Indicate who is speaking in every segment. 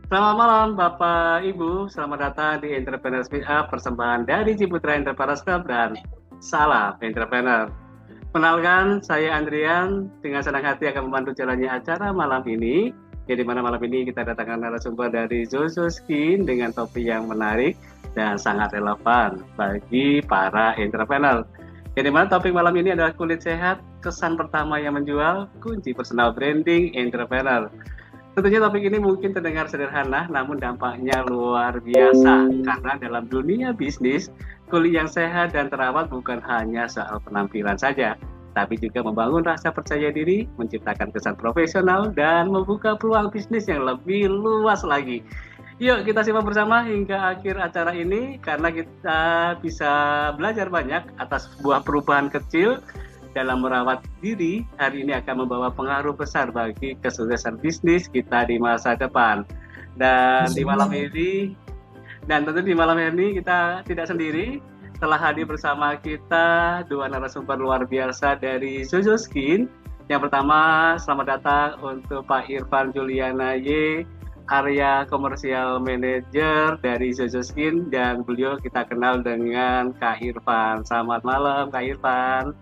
Speaker 1: Selamat malam Bapak Ibu, selamat datang di Entrepreneur Speak Up, persembahan dari Ciputra Entrepreneurs Club dan Salam Entrepreneur. Kenalkan, saya Andrian, dengan senang hati akan membantu jalannya acara malam ini. Di mana malam ini kita datangkan narasumber dari Zozo Skin dengan topik yang menarik dan sangat relevan bagi para entrepreneur. Di mana topik malam ini adalah kulit sehat, kesan pertama yang menjual, kunci personal branding entrepreneur. Tentunya topik ini mungkin terdengar sederhana, namun dampaknya luar biasa. Karena dalam dunia bisnis, kulit yang sehat dan terawat bukan hanya soal penampilan saja, tapi juga membangun rasa percaya diri, menciptakan kesan profesional, dan membuka peluang bisnis yang lebih luas lagi. Yuk kita simak bersama hingga akhir acara ini, karena kita bisa belajar banyak atas sebuah perubahan kecil dalam merawat diri. Hari ini akan membawa pengaruh besar bagi kesuksesan bisnis kita di masa depan. Dan di malam ini, dan tentu di malam ini kita tidak sendiri. Telah hadir bersama kita dua narasumber luar biasa dari Zozo Skin. Yang pertama, selamat datang untuk Pak Irfan Juliana Y, area Commercial Manager dari Zozo Skin, dan beliau kita kenal dengan Kak Irfan. Selamat malam Kak Irfan.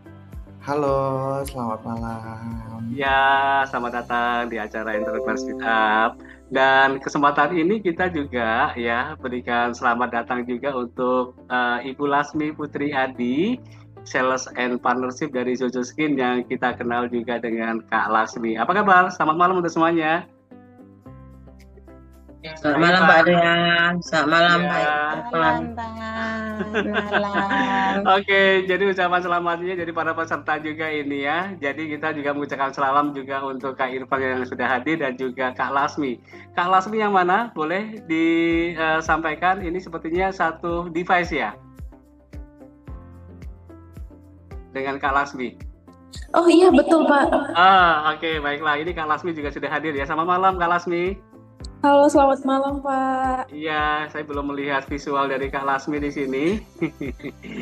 Speaker 2: Halo, selamat malam.
Speaker 1: Ya, selamat datang di acara Entrepreneur Speak Up. Dan kesempatan ini kita juga ya berikan selamat datang juga untuk Ibu Lasmi Putri Adi, Sales and Partnership dari Zozo Skin yang kita kenal juga dengan Kak Lasmi. Apa kabar? Selamat malam untuk semuanya.
Speaker 3: Selamat malam Pak Adrian, selamat malam Pak
Speaker 4: Irfan. Malam.
Speaker 1: Oke, jadi ucapan selamatnya jadi para peserta juga ini ya. Jadi kita juga mengucapkan salam juga untuk Kak Irfan yang sudah hadir dan juga Kak Lasmi. Kak Lasmi yang mana? Boleh disampaikan, ini sepertinya satu device ya? Dengan Kak Lasmi.
Speaker 4: Oh iya betul Pak.
Speaker 1: Oke, baiklah. Ini Kak Lasmi juga sudah hadir ya. Selamat malam Kak Lasmi.
Speaker 4: Halo, selamat malam Pak.
Speaker 1: Iya, saya belum melihat visual dari Kak Lasmi di sini.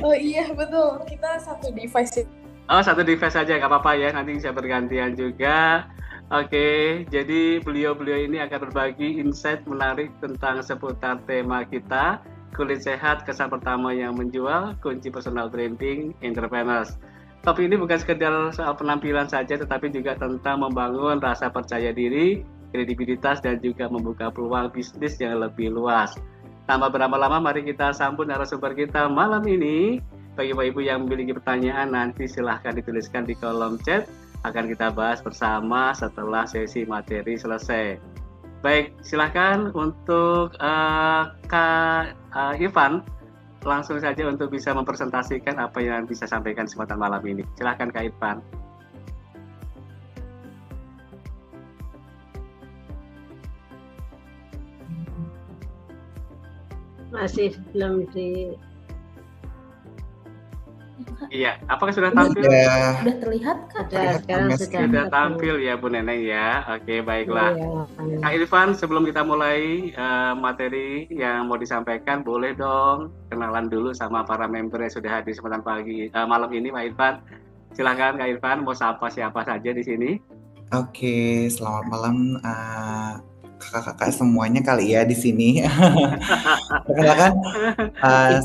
Speaker 4: Oh iya betul, kita satu device.
Speaker 1: Oh, satu device saja, nggak apa-apa ya. Nanti bisa bergantian juga. Oke, jadi beliau-beliau ini akan berbagi insight menarik tentang seputar tema kita, kulit sehat, kesan pertama yang menjual, kunci personal branding entrepreneurs. Topik ini bukan sekedar soal penampilan saja, tetapi juga tentang membangun rasa percaya diri, kredibilitas, dan juga membuka peluang bisnis yang lebih luas. Tanpa berlama-lama, mari kita sambut narasumber kita malam ini. Bagi Bapak Ibu yang memiliki pertanyaan, nanti silahkan dituliskan di kolom chat. Akan kita bahas bersama setelah sesi materi selesai. Baik, silahkan untuk Kak Irfan, langsung saja untuk bisa mempresentasikan apa yang bisa sampaikan kesempatan malam ini. Silahkan Kak Irfan.
Speaker 3: Masih belum di.
Speaker 1: Iya, apakah sudah tampil?
Speaker 4: Udah terlihat Kak?
Speaker 3: Sekarang
Speaker 1: sudah tampil ya Bu Neneng ya. Oke, baiklah.
Speaker 3: Iya.
Speaker 1: Kak Irfan, sebelum kita mulai materi yang mau disampaikan, boleh dong kenalan dulu sama para member yang sudah hadir kesempatan malam ini, Pak Irfan. Silakan Kak Irfan, mau sapa siapa saja di sini.
Speaker 2: Oke, selamat malam kakak-kakak semuanya kali ya di sini. Perkenalkan,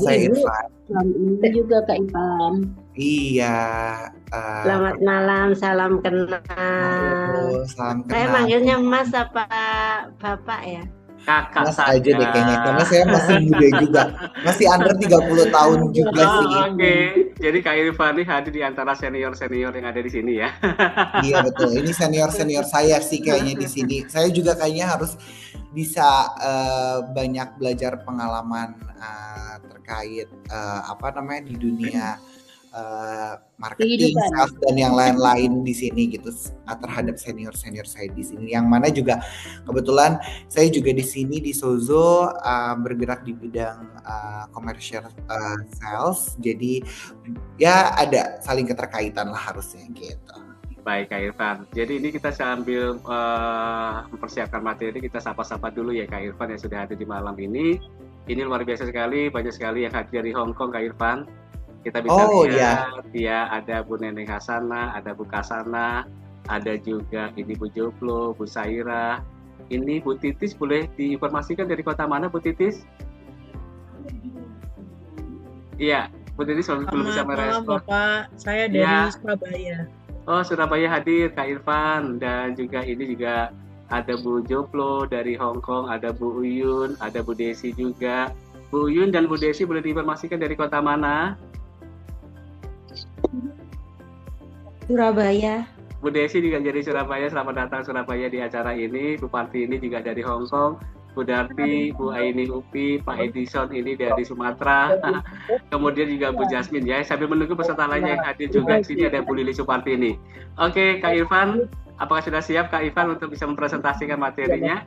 Speaker 2: saya Irfan.
Speaker 3: Ini juga Kak Irfan.
Speaker 2: Iya.
Speaker 3: Selamat malam, salam kenal.
Speaker 2: Salam kenal.
Speaker 3: Saya manggilnya Mas apa Bapak ya?
Speaker 1: Kakak
Speaker 2: Mas
Speaker 1: saja.
Speaker 2: aja deh kayaknya, karena saya masih muda juga. Masih under 30 tahun juga sih.
Speaker 1: Oke. Jadi Kak Irfan ini hadir di antara senior-senior yang ada di sini ya.
Speaker 2: Iya betul, ini senior-senior saya sih kayaknya di sini. Saya juga kayaknya harus bisa banyak belajar pengalaman terkait di dunia marketing, sales dan yang lain-lain di sini gitu terhadap senior-senior saya di sini. Yang mana juga kebetulan saya juga di sini di Zozo bergerak di bidang commercial sales. Jadi ya ada saling keterkaitan lah harusnya gitu.
Speaker 1: Baik Kak Irfan, jadi ini kita sambil mempersiapkan materi, kita sapa-sapa dulu ya Kak Irfan yang sudah hadir di malam ini. Ini luar biasa sekali, banyak sekali yang hadir dari Hong Kong Kak Irfan. Kita bisa lihat ya, ada Bu Neneng Hasana, ada Bu Kasana, ada juga ini Bu Joplo, Bu Saira, Ini Bu Titis boleh diinformasikan dari kota mana Bu Titis? Iya, Bu Titis belum bisa
Speaker 5: Selamat malam
Speaker 1: merespon.
Speaker 5: Bapak, saya dari
Speaker 1: Ya.
Speaker 5: Surabaya.
Speaker 1: Oh, Surabaya hadir Kak Irfan, dan juga ini juga ada Bu Joplo dari Hong Kong, ada Bu Uyun, ada Bu Desi juga. Bu Uyun dan Bu Desi boleh diinformasikan dari kota mana?
Speaker 3: Surabaya.
Speaker 1: Bu Desi juga dari Surabaya, selamat datang Surabaya di acara ini. Bu Parti ini juga dari Hong Kong. Bu Darti, Bu Aini Upi, Pak Edison ini dari Sumatera. Kemudian juga Bu Jasmine ya. Sambil menunggu peserta lainnya yang hadir juga. Di sini ada Bu Lili Suparti ini. Oke, Kak Irfan, apakah sudah siap Kak Irfan untuk bisa mempresentasikan materinya?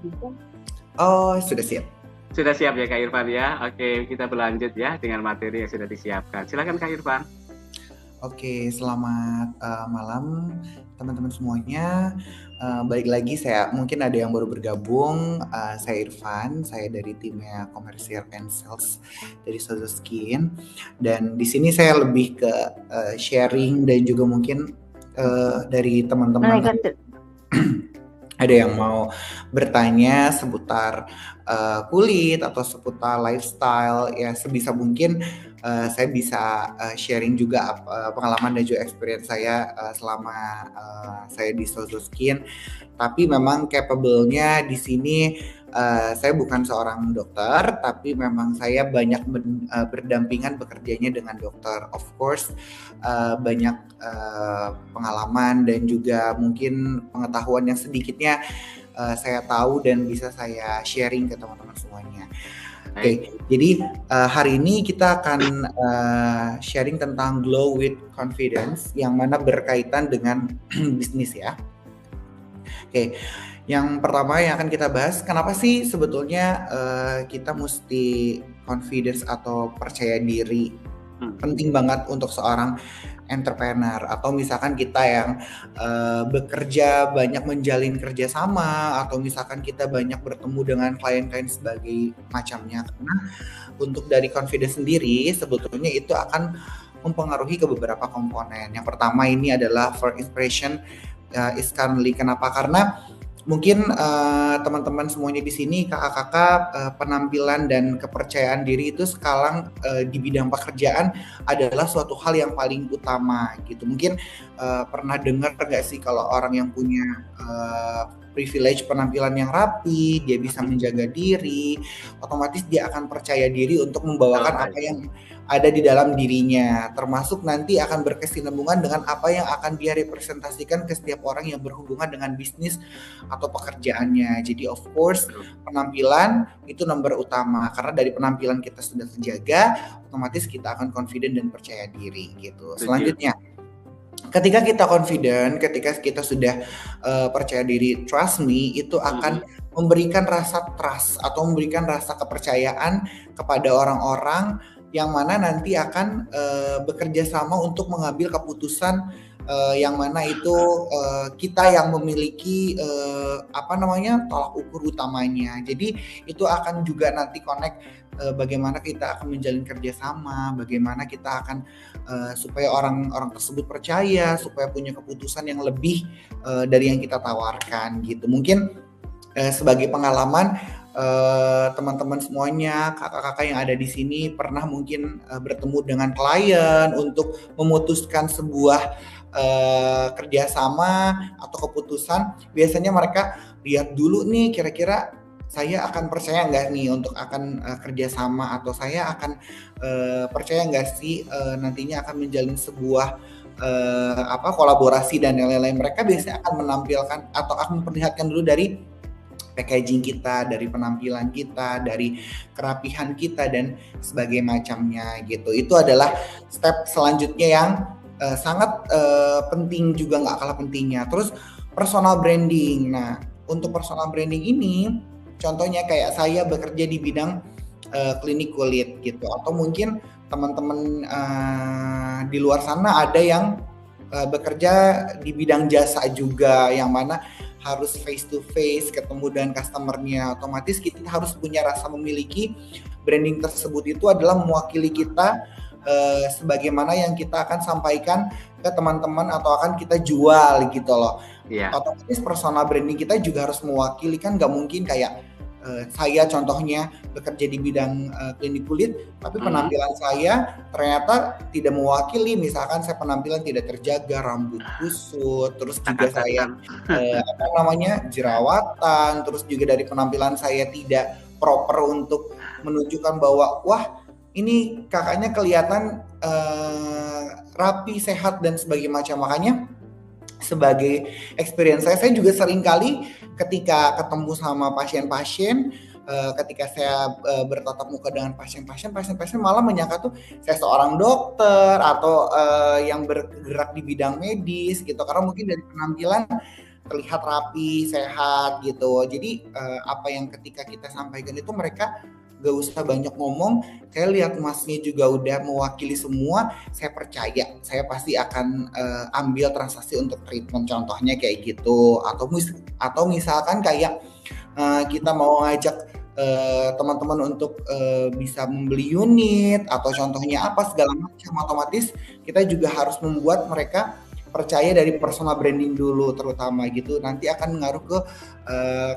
Speaker 2: Oh, sudah siap.
Speaker 1: Sudah siap ya Kak Irfan ya. Oke, kita berlanjut ya dengan materi yang sudah disiapkan. Silakan Kak Irfan.
Speaker 2: Oke, selamat malam teman-teman semuanya. Balik lagi, saya mungkin ada yang baru bergabung. Saya Irfan, saya dari timnya Commercial and Sales dari Sozo Skin. Dan di sini saya lebih ke sharing dan juga mungkin dari teman-teman ada yang mau bertanya seputar kulit atau seputar lifestyle, ya sebisa mungkin saya bisa sharing juga pengalaman dan juga experience saya selama saya di Sozo Skin. Tapi memang capable-nya di sini saya bukan seorang dokter, tapi memang saya banyak berdampingan bekerjanya dengan dokter. Of course, banyak pengalaman dan juga mungkin pengetahuan yang sedikitnya saya tahu dan bisa saya sharing ke teman-teman semuanya. Oke, jadi hari ini kita akan sharing tentang Glow with Confidence yang mana berkaitan dengan bisnis ya. Oke, yang pertama yang akan kita bahas, kenapa sih sebetulnya kita mesti confidence atau percaya diri penting banget untuk seorang entrepreneur, atau misalkan kita yang bekerja banyak menjalin kerjasama, atau misalkan kita banyak bertemu dengan klien-klien sebagai macamnya. Karena untuk dari confidence sendiri sebetulnya itu akan mempengaruhi ke beberapa komponen. Yang pertama ini adalah first impression is currently. Kenapa? Karena mungkin teman-teman semuanya di sini, kakak-kakak, penampilan dan kepercayaan diri itu sekarang di bidang pekerjaan adalah suatu hal yang paling utama gitu. Mungkin pernah dengar gak sih kalau orang yang punya privilege penampilan yang rapi, dia bisa menjaga diri, otomatis dia akan percaya diri untuk membawakan apa yang ada di dalam dirinya, termasuk nanti akan berkesinambungan dengan apa yang akan dia representasikan ke setiap orang yang berhubungan dengan bisnis atau pekerjaannya. Jadi of course penampilan itu nomor utama, karena dari penampilan kita sudah terjaga, otomatis kita akan confident dan percaya diri gitu. Selanjutnya, ketika kita confident, ketika kita sudah percaya diri, trust me, itu akan memberikan rasa trust atau memberikan rasa kepercayaan kepada orang-orang yang mana nanti akan bekerja sama untuk mengambil keputusan yang mana itu kita yang memiliki tolak ukur utamanya. Jadi itu akan juga nanti connect bagaimana kita akan menjalin kerjasama, bagaimana kita akan supaya orang-orang tersebut percaya, supaya punya keputusan yang lebih dari yang kita tawarkan gitu. Mungkin sebagai pengalaman, teman-teman semuanya, kakak-kakak yang ada di sini pernah mungkin bertemu dengan klien untuk memutuskan sebuah kerjasama atau keputusan. Biasanya mereka lihat dulu nih, kira-kira saya akan percaya nggak nih untuk akan kerjasama, atau saya akan percaya nggak sih nantinya akan menjalin sebuah kolaborasi dan lain-lain. Mereka biasanya akan menampilkan atau akan memperlihatkan dulu dari packaging kita, dari penampilan kita, dari kerapihan kita dan sebagainya macamnya gitu. Itu adalah step selanjutnya yang sangat penting juga, nggak kalah pentingnya. Terus personal branding. Nah, untuk personal branding ini, contohnya kayak saya bekerja di bidang klinik kulit gitu, atau mungkin teman-teman di luar sana ada yang bekerja di bidang jasa juga, yang mana harus face to face ketemu dengan customer-nya. Otomatis kita harus punya rasa memiliki branding tersebut itu adalah mewakili kita sebagaimana yang kita akan sampaikan ke teman-teman atau akan kita jual gitu loh. Otomatis personal branding kita juga harus mewakili, kan nggak mungkin kayak saya contohnya bekerja di bidang klinik kulit, tapi penampilan saya ternyata tidak mewakili. Misalkan saya penampilan tidak terjaga, rambut kusut, terus juga saya jerawatan, terus juga dari penampilan saya tidak proper untuk menunjukkan bahwa wah ini kakaknya kelihatan rapi, sehat dan sebagainya macam. Makanya sebagai experience saya juga sering kali ketika ketemu sama pasien-pasien, ketika saya bertatap muka dengan pasien-pasien malah menyangka tuh saya seorang dokter atau yang bergerak di bidang medis gitu, karena mungkin dari penampilan terlihat rapi, sehat gitu. Jadi apa yang ketika kita sampaikan itu mereka gak usah banyak ngomong, saya lihat masnya juga udah mewakili semua, saya percaya saya pasti akan ambil transaksi untuk treatment, contohnya kayak gitu. Atau misalkan kayak kita mau ngajak teman-teman untuk bisa membeli unit atau contohnya apa segala macam, otomatis kita juga harus membuat mereka percaya dari personal branding dulu terutama gitu, nanti akan mengaruh ke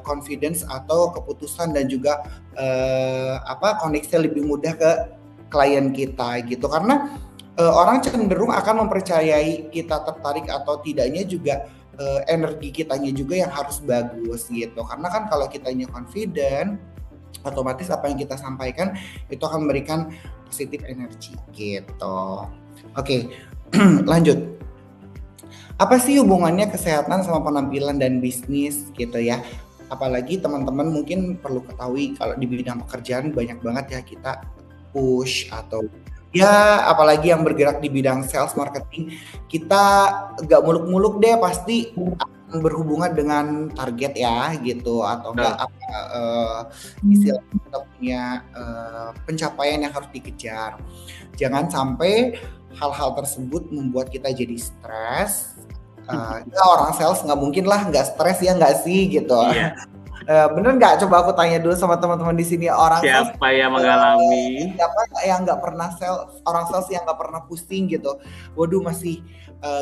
Speaker 2: confidence atau keputusan dan juga koneksi lebih mudah ke klien kita gitu, karena orang cenderung akan mempercayai kita tertarik atau tidaknya juga energi kitanya juga yang harus bagus gitu, karena kan kalau kitanya confident otomatis apa yang kita sampaikan itu akan memberikan positif energi gitu. Oke. Lanjut. Apa sih hubungannya kesehatan sama penampilan dan bisnis gitu ya? Apalagi teman-teman mungkin perlu ketahui kalau di bidang pekerjaan banyak banget ya kita push atau ya apalagi yang bergerak di bidang sales marketing, kita gak muluk-muluk deh pasti akan berhubungan dengan target ya gitu, atau enggak istilahnya kita punya pencapaian yang harus dikejar. Jangan sampai hal-hal tersebut membuat kita jadi stres. Ya orang sales nggak mungkin lah nggak stres ya nggak sih gitu. Iya. Bener nggak? Coba aku tanya dulu sama teman-teman di sini, orang
Speaker 1: siapa sales, yang mengalami?
Speaker 2: Siapa yang nggak pernah orang sales yang nggak pernah pusing gitu? Waduh masih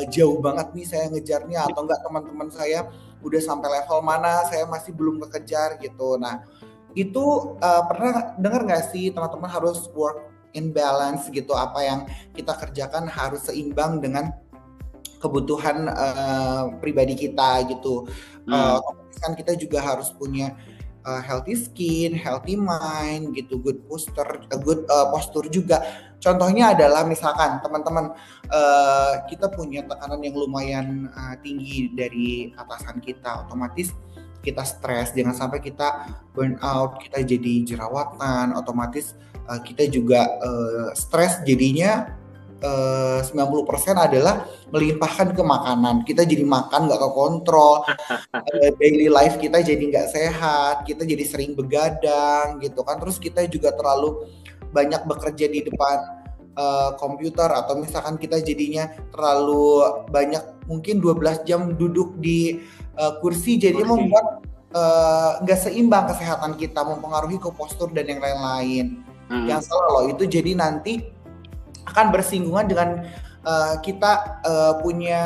Speaker 2: jauh banget nih saya ngejarnya, atau enggak teman-teman saya udah sampai level mana saya masih belum kekejar gitu. Nah itu pernah dengar nggak sih teman-teman harus work in balance gitu, apa yang kita kerjakan harus seimbang dengan kebutuhan pribadi kita gitu. Kan kita juga harus punya healthy skin, healthy mind gitu, good posture juga. Contohnya adalah misalkan teman-teman kita punya tekanan yang lumayan tinggi dari atasan kita, otomatis kita stres, jangan sampai kita burn out, kita jadi jerawatan, otomatis kita juga stres jadinya 90% adalah melimpahkan ke makanan. Kita jadi makan nggak kekontrol, daily life kita jadi nggak sehat, kita jadi sering begadang gitu kan. Terus kita juga terlalu banyak bekerja di depan komputer, atau misalkan kita jadinya terlalu banyak mungkin 12 jam duduk di kursi, jadi membuat nggak seimbang kesehatan kita, mempengaruhi ke postur dan yang lain-lain. Yang salah loh itu, jadi nanti akan bersinggungan dengan kita punya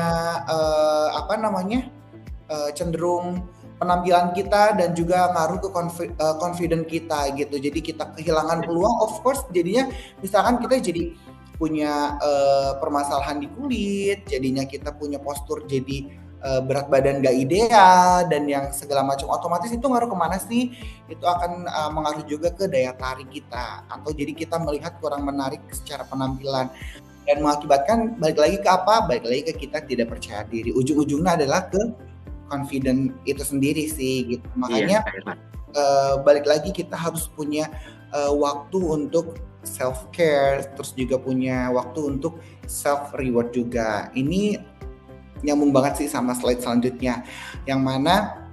Speaker 2: cenderung penampilan kita dan juga ngaruh ke confident kita gitu. Jadi kita kehilangan peluang, of course jadinya misalkan kita jadi punya permasalahan di kulit, jadinya kita punya postur jadi berat badan gak ideal dan yang segala macam, otomatis itu ngaruh kemana sih? Itu akan mengaruh juga ke daya tarik kita, atau jadi kita melihat kurang menarik secara penampilan dan mengakibatkan balik lagi ke apa? Balik lagi ke kita tidak percaya diri. Ujung-ujungnya adalah ke confident itu sendiri sih gitu. Makanya balik lagi kita harus punya waktu untuk self care, terus juga punya waktu untuk self reward juga. Ini nyambung banget sih sama slide selanjutnya, yang mana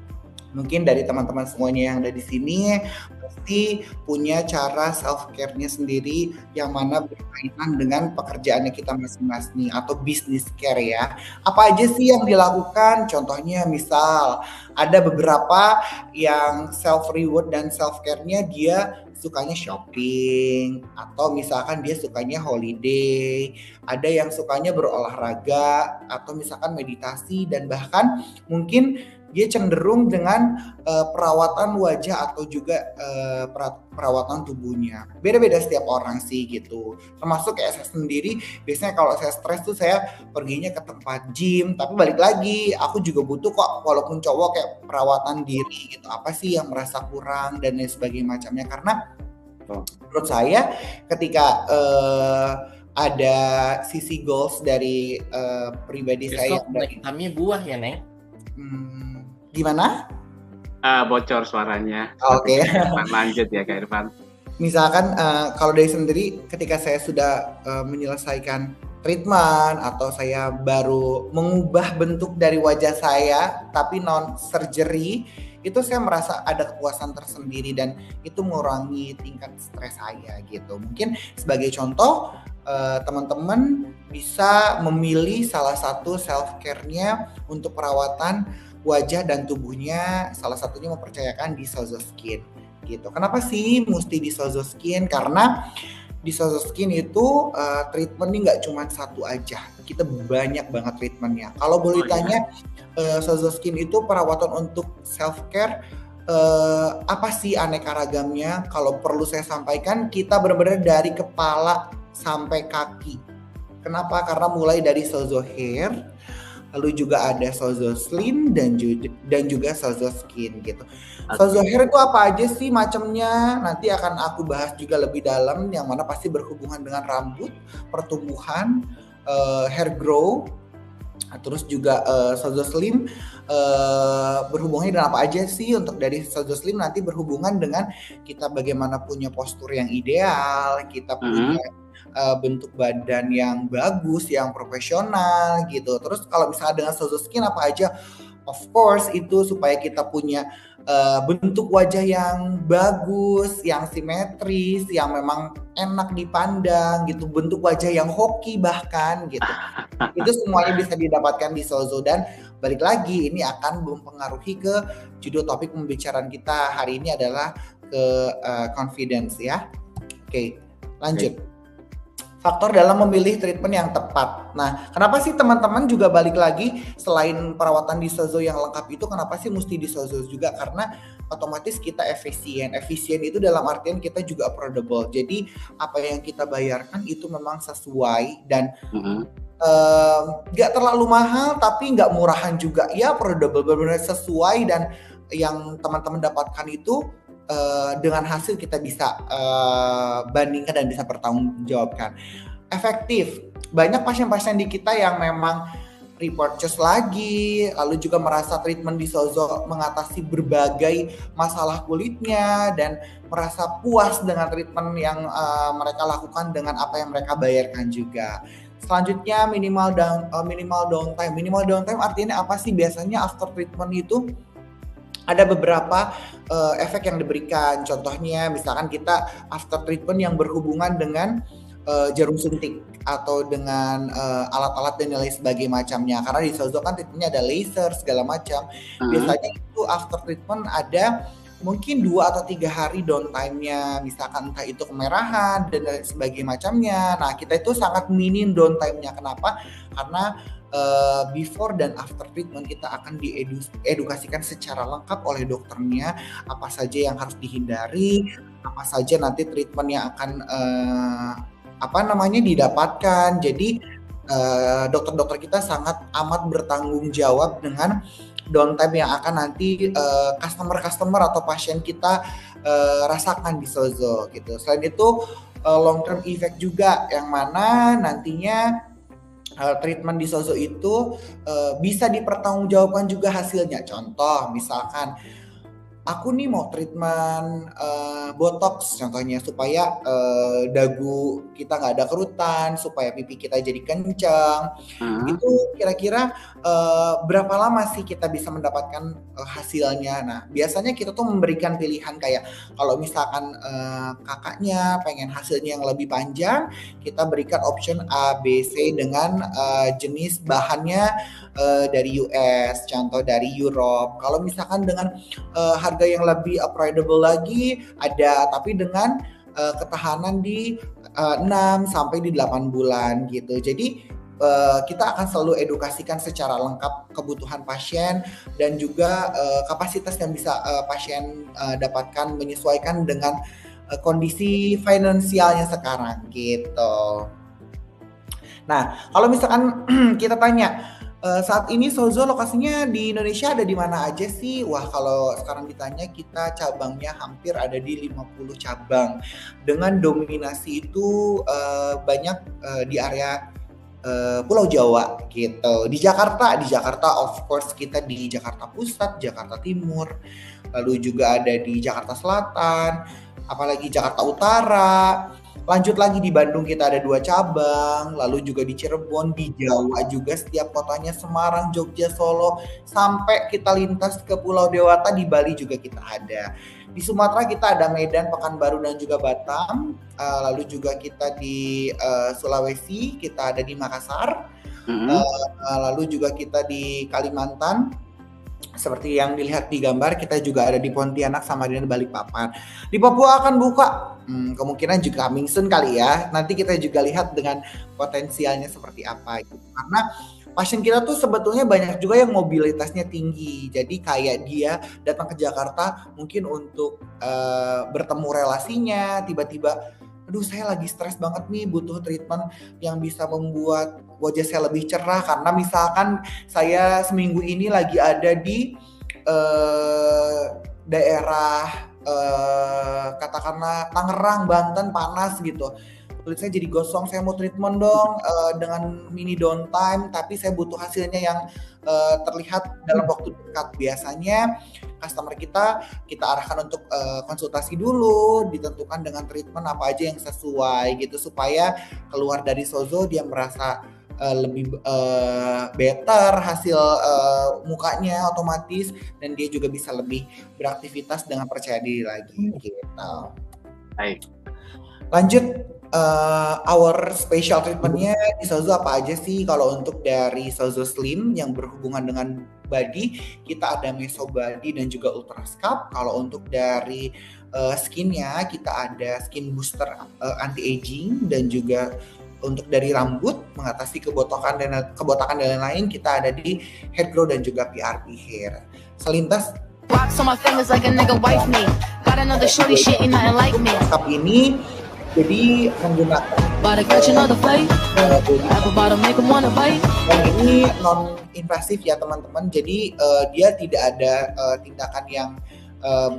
Speaker 2: Mungkin dari teman-teman semuanya yang ada di sini pasti punya cara self care-nya sendiri yang mana berkaitan dengan pekerjaannya kita masing-masing atau business care ya. Apa aja sih yang dilakukan? Contohnya misal ada beberapa yang self reward dan self care-nya dia sukanya shopping atau misalkan dia sukanya holiday, ada yang sukanya berolahraga atau misalkan meditasi dan bahkan mungkin dia cenderung dengan perawatan wajah atau juga perawatan tubuhnya. Beda-beda setiap orang sih gitu. Termasuk kayak saya sendiri, biasanya kalau saya stres tuh saya perginya ke tempat gym. Tapi balik lagi, aku juga butuh kok walaupun cowok kayak perawatan diri gitu. Apa sih yang merasa kurang dan lain sebagainya macamnya. Karena menurut saya ketika ada sisi goals dari pribadi saya.
Speaker 5: Kami buah ya, Neng?
Speaker 2: Gimana?
Speaker 1: Bocor suaranya.
Speaker 2: Oke.
Speaker 1: Lanjut ya Kak Irfan.
Speaker 2: Misalkan kalau dari sendiri ketika saya sudah menyelesaikan treatment atau saya baru mengubah bentuk dari wajah saya tapi non surgery, itu saya merasa ada kepuasan tersendiri dan itu mengurangi tingkat stres saya gitu. Mungkin sebagai contoh teman-teman bisa memilih salah satu self care-nya untuk perawatan wajah dan tubuhnya, salah satunya mempercayakan di Sozo Skin gitu. Kenapa sih mesti di Sozo Skin? Karena di Sozo Skin itu treatment-nya nggak cuma satu aja, kita banyak banget treatment-nya. Kalau boleh tanya, Sozo Skin itu perawatan untuk self care apa sih aneka ragamnya? Kalau perlu saya sampaikan, kita benar-benar dari kepala sampai kaki. Kenapa? Karena mulai dari Sozo Hair, lalu juga ada Sozo Slim dan juga Sozo Skin gitu. Sozo Hair itu apa aja sih macamnya? Nanti akan aku bahas juga lebih dalam, yang mana pasti berhubungan dengan rambut, pertumbuhan, hair grow. Terus juga Sozo Slim berhubungannya dengan apa aja sih? Untuk dari Sozo Slim nanti berhubungan dengan kita bagaimana punya postur yang ideal, kita punya bentuk badan yang bagus, yang profesional gitu. Terus kalau misalnya dengan Sozo Skin apa aja? Of course itu supaya kita punya bentuk wajah yang bagus, yang simetris, yang memang enak dipandang gitu, bentuk wajah yang hoki bahkan gitu. Itu semuanya bisa didapatkan di Sozo. Dan balik lagi ini akan mempengaruhi ke judul topik pembicaraan kita hari ini adalah ke confidence ya. Oke, lanjut. Faktor dalam memilih treatment yang tepat. Nah, kenapa sih teman-teman juga balik lagi selain perawatan di Sozo yang lengkap itu, kenapa sih mesti di Sozo juga? Karena otomatis kita efisien. Efisien itu dalam artian kita juga affordable. Jadi apa yang kita bayarkan itu memang sesuai dan gak terlalu mahal tapi gak murahan juga. Ya affordable, benar-benar sesuai dan yang teman-teman dapatkan itu dengan hasil kita bisa bandingkan dan bisa bertanggungjawabkan. Efektif. Banyak pasien-pasien di kita yang memang repurchase lagi, lalu juga merasa treatment di Sozo mengatasi berbagai masalah kulitnya dan merasa puas dengan treatment yang mereka lakukan dengan apa yang mereka bayarkan juga. Selanjutnya minimal downtime. Minimal downtime artinya apa sih? Biasanya after treatment itu ada beberapa efek yang diberikan. Contohnya misalkan kita after treatment yang berhubungan dengan jarum suntik atau dengan alat-alat dan lain sebagainya macamnya. Karena di Sozo kan treatmentnya ada laser segala macam. Biasanya itu after treatment ada mungkin 2 atau 3 hari downtime-nya. Misalkan entah itu kemerahan dan lain sebagainya macamnya. Nah kita itu sangat minim downtime-nya. Kenapa? Karena before dan after treatment kita akan diedukasikan secara lengkap oleh dokternya apa saja yang harus dihindari, apa saja nanti treatment yang akan didapatkan. Jadi dokter-dokter kita sangat amat bertanggung jawab dengan downtime yang akan nanti customer atau pasien kita rasakan di Sozo gitu. Selain itu long term effect juga yang mana nantinya treatment di Sozo itu bisa dipertanggungjawabkan juga hasilnya. Contoh misalkan aku nih mau treatment botox contohnya supaya dagu kita nggak ada kerutan, supaya pipi kita jadi kencang. Itu kira-kira berapa lama sih kita bisa mendapatkan hasilnya? Nah, biasanya kita tuh memberikan pilihan kayak kalau misalkan kakaknya pengen hasilnya yang lebih panjang, kita berikan option A, B, C dengan jenis bahannya dari US, contoh dari Europe. Kalau misalkan dengan harga yang lebih affordable lagi ada, tapi dengan ketahanan di 6 sampai di 8 bulan gitu. Jadi kita akan selalu edukasikan secara lengkap kebutuhan pasien dan juga kapasitas yang bisa pasien dapatkan menyesuaikan dengan kondisi finansialnya sekarang gitu. Nah, kalau misalkan kita tanya saat ini Sozo lokasinya di Indonesia ada di mana aja sih? Wah, kalau sekarang ditanya kita cabangnya hampir ada di 50 cabang. Dengan dominasi itu banyak di area Pulau Jawa gitu. Di Jakarta of course kita di Jakarta Pusat, Jakarta Timur, lalu juga ada di Jakarta Selatan, apalagi Jakarta Utara. Lanjut lagi di Bandung kita ada 2 cabang, lalu juga di Cirebon, di Jawa juga setiap kotanya, Semarang, Jogja, Solo, sampai kita lintas ke Pulau Dewata, di Bali juga kita ada. Di Sumatera kita ada Medan, Pekanbaru, dan juga Batam. Lalu juga kita di Sulawesi, kita ada di Makassar. Lalu juga kita di Kalimantan. Seperti yang dilihat di gambar, kita juga ada di Pontianak, Samarinda, Balikpapan. Di Papua akan buka, kemungkinan juga coming soon kali ya. Nanti kita juga lihat dengan potensialnya seperti apa gitu. Karena pasien kita tuh sebetulnya banyak juga yang mobilitasnya tinggi. Jadi kayak dia datang ke Jakarta mungkin untuk bertemu relasinya, tiba-tiba aduh saya lagi stres banget nih, butuh treatment yang bisa membuat wajah saya lebih cerah karena misalkan saya seminggu ini lagi ada di daerah katakanlah Tangerang, Banten, panas gitu. Kulit saya jadi gosong, saya mau treatment dong dengan mini downtime, tapi saya butuh hasilnya yang terlihat dalam waktu dekat. Biasanya customer kita arahkan untuk konsultasi dulu, ditentukan dengan treatment apa aja yang sesuai gitu, supaya keluar dari Sozo dia merasa lebih better hasil mukanya otomatis, dan dia juga bisa lebih beraktivitas dengan percaya diri lagi gitu.
Speaker 1: Baik.
Speaker 2: Lanjut, our special treatmentnya di Sozo apa aja sih? Kalau untuk dari Sozo Slim yang berhubungan dengan body, kita ada Meso Body dan juga Ultra Scalp. Kalau untuk dari skinnya, kita ada skin booster anti-aging, dan juga untuk dari rambut mengatasi kebotakan dan lain-lain, kita ada di Hair Grow dan juga PRP Hair. Selintas scalp ini jadi menggunakan dan ini non invasif ya teman-teman. Jadi dia tidak ada tindakan yang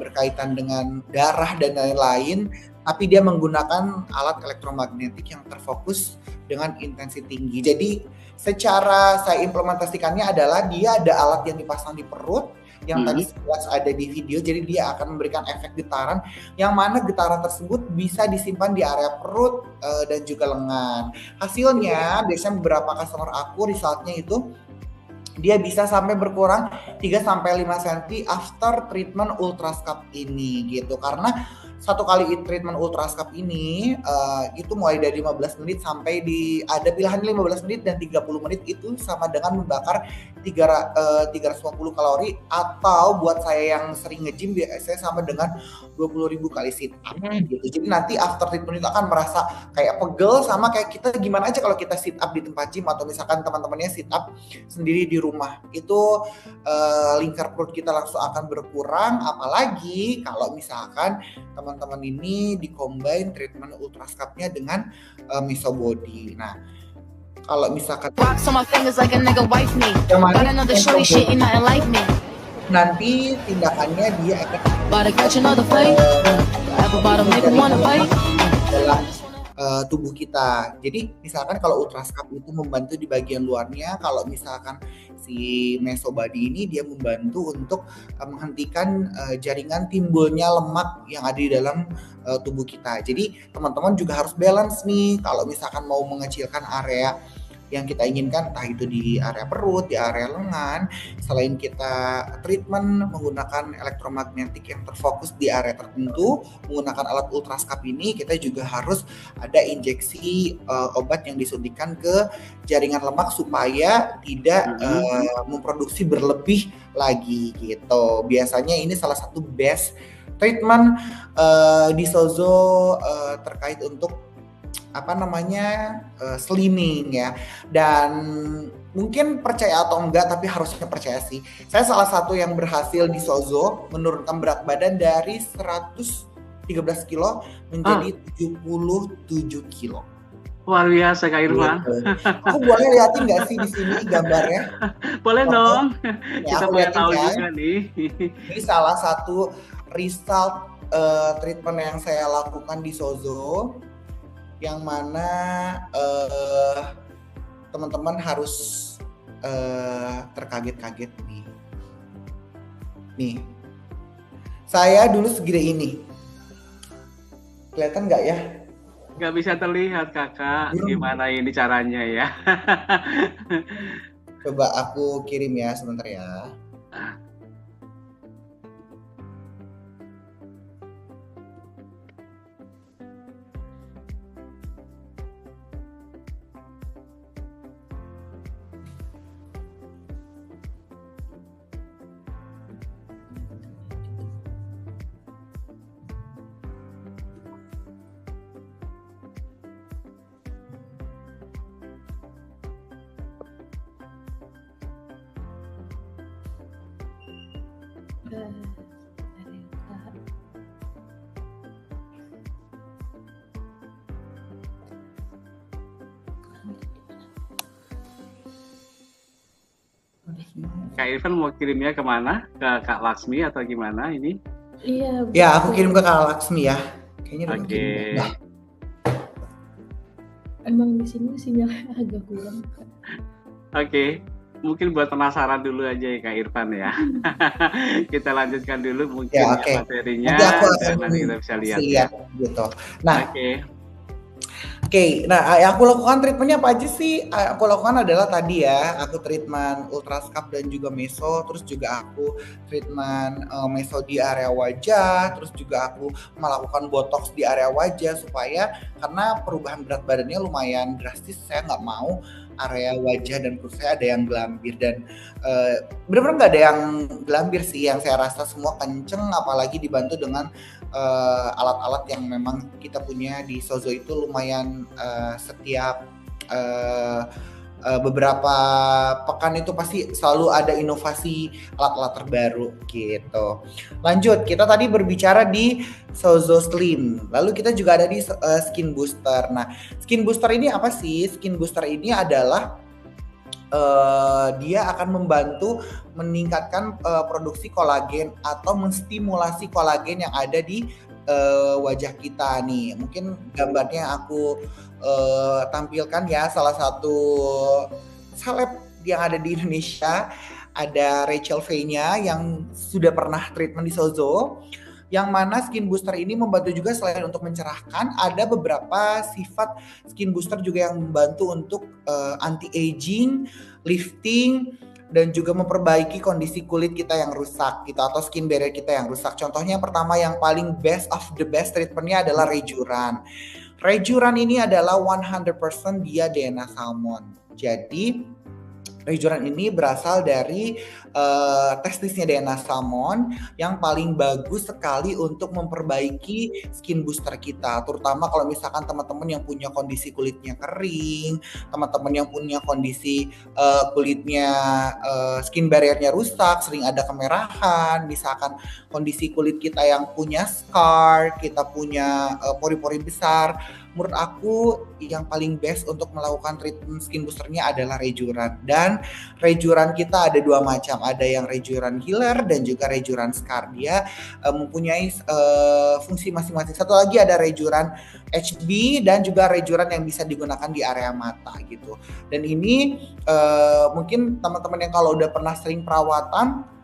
Speaker 2: berkaitan dengan darah dan lain-lain, tapi dia menggunakan alat elektromagnetik yang terfokus dengan intensitas tinggi. Jadi secara saya implementasikannya adalah dia ada alat yang dipasang di perut yang tadi sekilas ada di video. Jadi dia akan memberikan efek getaran, yang mana getaran tersebut bisa disimpan di area perut dan juga lengan. Hasilnya biasanya beberapa customer aku resultnya itu dia bisa sampai berkurang 3-5 cm after treatment Ultra Scalp ini gitu. Karena satu kali treatment Ultra Scalp ini itu mulai dari 15 menit sampai ada pilihan 15 menit dan 30 menit, itu sama dengan membakar 350 kalori, atau buat saya yang sering nge-gym biasanya sama dengan 20.000 kali sit up gitu. Jadi nanti after treatment itu akan merasa kayak pegel, sama kayak kita gimana aja kalau kita sit up di tempat gym, atau misalkan teman-temannya sit up sendiri di rumah, itu lingkar perut kita langsung akan berkurang. Apalagi kalau misalkan teman-teman ini di-combine treatment Ultra Scalp-nya dengan Meso Body. Nah, kalau misalkan nanti tindakannya dia akan dalam tubuh kita. Jadi misalkan kalau Ultrascap itu membantu di bagian luarnya, kalau misalkan si Mesobody ini dia membantu untuk menghentikan jaringan timbulnya lemak yang ada di dalam tubuh kita. Jadi teman-teman juga harus balance nih kalau misalkan mau mengecilkan area yang kita inginkan, entah itu di area perut, di area lengan. Selain kita treatment menggunakan elektromagnetik yang terfokus di area tertentu, menggunakan alat Ultrascap ini, kita juga harus ada injeksi obat yang disuntikan ke jaringan lemak supaya tidak memproduksi berlebih lagi gitu. Biasanya ini salah satu best treatment di Sozo terkait untuk slimming ya. Dan mungkin percaya atau enggak, tapi harusnya percaya sih. Saya salah satu yang berhasil di Sozo menurunkan berat badan dari 113 kilo menjadi 77 kilo.
Speaker 1: Luar biasa Kak Irfan.
Speaker 2: Aku boleh liatin nggak sih di sini gambarnya?
Speaker 1: Boleh dong.
Speaker 2: Ya,
Speaker 1: kita boleh tahu juga nih.
Speaker 2: Ini salah satu result treatment yang saya lakukan di Sozo, yang mana teman-teman harus terkaget-kaget nih. Nih, saya dulu segede ini. Kelihatan nggak ya?
Speaker 1: Nggak bisa terlihat kakak. Gimana ini caranya ya?
Speaker 2: Coba aku kirim ya sebentar ya.
Speaker 1: Kak Irfan mau kirimnya kemana? Ke Kak Laksmi atau gimana ini?
Speaker 4: Iya.
Speaker 2: Ya, aku kirim ke Kak Laksmi ya. Kayaknya udah kirim. Nah.
Speaker 4: Emang di sini sinyalnya agak kurang.
Speaker 1: Oke. Mungkin buat penasaran dulu aja ya Kak Irfan ya. Kita lanjutkan dulu mungkin
Speaker 2: ya,
Speaker 1: materinya.
Speaker 2: Nanti
Speaker 1: kita bisa lihat
Speaker 2: gitu. Nah, Oke, nah yang aku lakukan treatmentnya apa aja sih? Aku lakukan adalah tadi ya, aku treatment Ultrascap dan juga meso, terus juga aku treatment meso di area wajah, terus juga aku melakukan botox di area wajah supaya karena perubahan berat badannya lumayan drastis, saya nggak mau area wajah dan perut saya ada yang gelambir, dan benar-benar nggak ada yang gelambir sih, yang saya rasa semua kenceng, apalagi dibantu dengan alat-alat yang memang kita punya di Sozo itu lumayan setiap beberapa pekan itu pasti selalu ada inovasi alat-alat terbaru gitu. Lanjut, kita tadi berbicara di Sozo Slim, lalu kita juga ada di Skin Booster. Nah, Skin Booster ini apa sih? Skin Booster ini adalah dia akan membantu meningkatkan produksi kolagen atau menstimulasi kolagen yang ada di wajah kita nih. Mungkin gambarnya aku tampilkan ya, salah satu seleb yang ada di Indonesia, ada Rachel V-nya yang sudah pernah treatment di Sozo, yang mana Skin Booster ini membantu juga selain untuk mencerahkan, ada beberapa sifat Skin Booster juga yang membantu untuk anti-aging, lifting, dan juga memperbaiki kondisi kulit kita yang rusak gitu, atau skin barrier kita yang rusak. Contohnya yang pertama yang paling best of the best treatmentnya adalah Rejuran. Rejuran ini adalah 100% dia DNA salmon. Jadi Rejuran ini berasal dari testisnya DNA salmon yang paling bagus sekali untuk memperbaiki skin booster kita, terutama kalau misalkan teman-teman yang punya kondisi kulitnya kering, teman-teman yang punya kondisi kulitnya skin barriernya rusak, sering ada kemerahan, misalkan kondisi kulit kita yang punya scar, kita punya pori-pori besar, menurut aku yang paling best untuk melakukan treatment skin boosternya adalah rejuran. Dan rejuran kita ada 2 macam, ada yang rejuran healer dan juga rejuran scar. Dia mempunyai fungsi masing-masing. Satu lagi ada rejuran HB dan juga rejuran yang bisa digunakan di area mata gitu. Dan ini mungkin teman-teman yang kalau udah pernah sering perawatan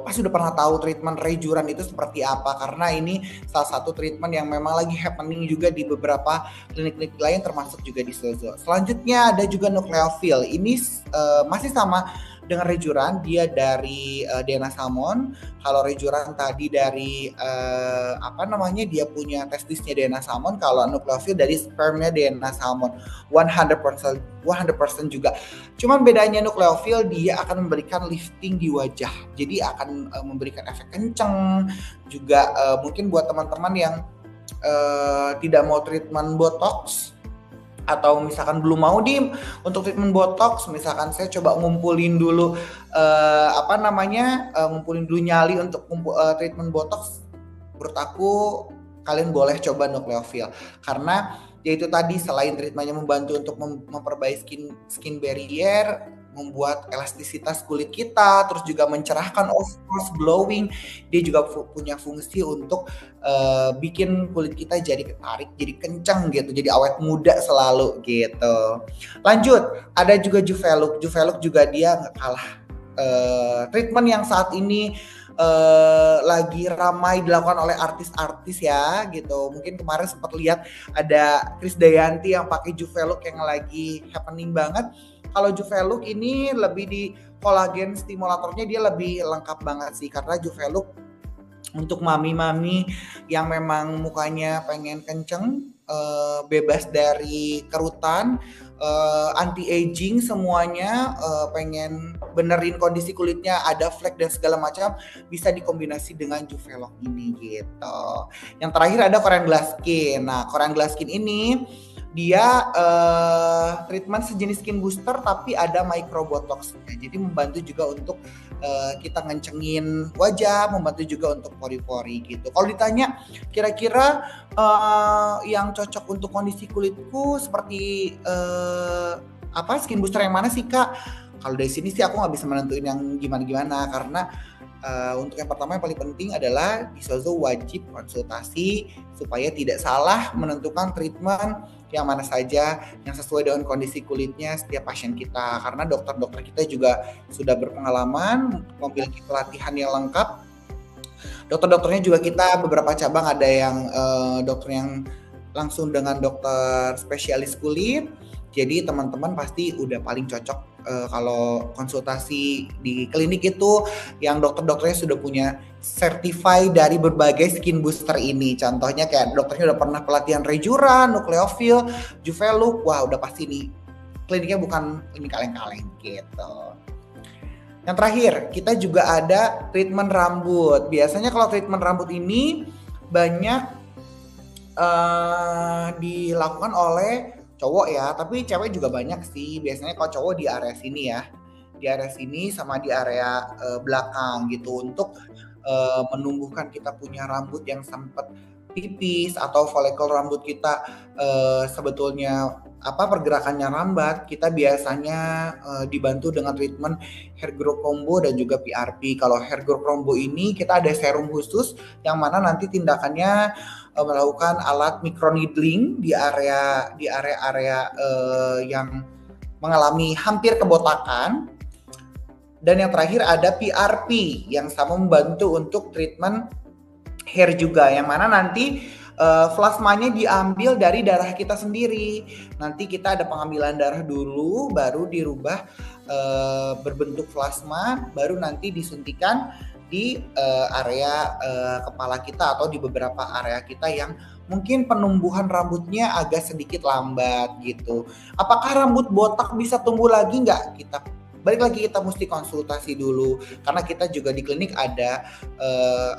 Speaker 2: pasti udah pernah tahu treatment rejuran itu seperti apa, karena ini salah satu treatment yang memang lagi happening juga di beberapa klinik-klinik lain termasuk juga di Sozo. Selanjutnya ada juga Nucleophil. Ini masih sama dengan rejuran, dia dari DNA salmon. Kalau rejuran tadi dari dia punya testisnya DNA salmon. Kalau Nucleophil dari spermnya DNA salmon. 100% juga. Cuman bedanya Nucleophil, dia akan memberikan lifting di wajah. Jadi akan memberikan efek kenceng. Juga mungkin buat teman-teman yang tidak mau treatment botox, atau misalkan belum mau untuk treatment botox, misalkan saya coba ngumpulin dulu ngumpulin dulu nyali untuk treatment botox, menurut aku kalian boleh coba Nucleophil, karena yaitu tadi selain treatmentnya membantu untuk memperbaiki skin barrier, membuat elastisitas kulit kita, terus juga mencerahkan, of course glowing, dia juga punya fungsi untuk bikin kulit kita jadi ketarik, jadi kencang gitu, jadi awet muda selalu gitu. Lanjut, ada juga Juvelook. Juvelook juga dia nggak kalah treatment yang saat ini lagi ramai dilakukan oleh artis-artis ya gitu. Mungkin kemarin sempat lihat ada Krisdayanti yang pakai Juvelook yang lagi happening banget. Kalau Juvelook ini lebih di kolagen stimulatornya, dia lebih lengkap banget sih, karena Juvelook untuk mami-mami yang memang mukanya pengen kenceng, bebas dari kerutan, anti-aging semuanya, pengen benerin kondisi kulitnya, ada flek dan segala macam, bisa dikombinasi dengan Juvelook ini gitu. Yang terakhir ada Korean Glass Skin. Nah, Korean Glass Skin ini dia treatment sejenis skin booster tapi ada microbotoxnya, jadi membantu juga untuk kita ngencengin wajah, membantu juga untuk pori-pori gitu. Kalau ditanya kira-kira yang cocok untuk kondisi kulitku seperti skin booster yang mana sih Kak? Kalau dari sini sih aku nggak bisa menentuin yang gimana-gimana, karena untuk yang pertama yang paling penting adalah di Sozo wajib konsultasi supaya tidak salah menentukan treatment yang mana saja yang sesuai dengan kondisi kulitnya setiap pasien kita, karena dokter-dokter kita juga sudah berpengalaman, memiliki pelatihan yang lengkap. Dokter-dokternya juga kita beberapa cabang ada yang dokter yang langsung dengan dokter spesialis kulit. Jadi teman-teman pasti udah paling cocok kalau konsultasi di klinik itu yang dokter-dokternya sudah punya certified dari berbagai skin booster ini. Contohnya kayak dokternya udah pernah pelatihan rejuran, Nucleophil, Juvelook, wah udah pasti nih kliniknya bukan ini kaleng-kaleng gitu. Yang terakhir, kita juga ada treatment rambut. Biasanya kalau treatment rambut ini banyak dilakukan oleh cowok ya, tapi cewek juga banyak sih. Biasanya kalau cowok di area sini ya, di area sini sama di area belakang gitu, untuk menumbuhkan kita punya rambut yang sempat tipis atau folikel rambut kita sebetulnya pergerakannya lambat. Kita biasanya dibantu dengan treatment hair growth combo dan juga PRP. Kalau hair growth combo ini kita ada serum khusus yang mana nanti tindakannya melakukan alat microneedling di area yang mengalami hampir kebotakan. Dan yang terakhir ada PRP yang sama membantu untuk treatment hair juga, yang mana nanti plasmanya diambil dari darah kita sendiri. Nanti kita ada pengambilan darah dulu, baru dirubah berbentuk plasma, baru nanti disuntikan di area kepala kita atau di beberapa area kita yang mungkin penumbuhan rambutnya agak sedikit lambat gitu. Apakah rambut botak bisa tumbuh lagi nggak? Balik lagi kita mesti konsultasi dulu, karena kita juga di klinik ada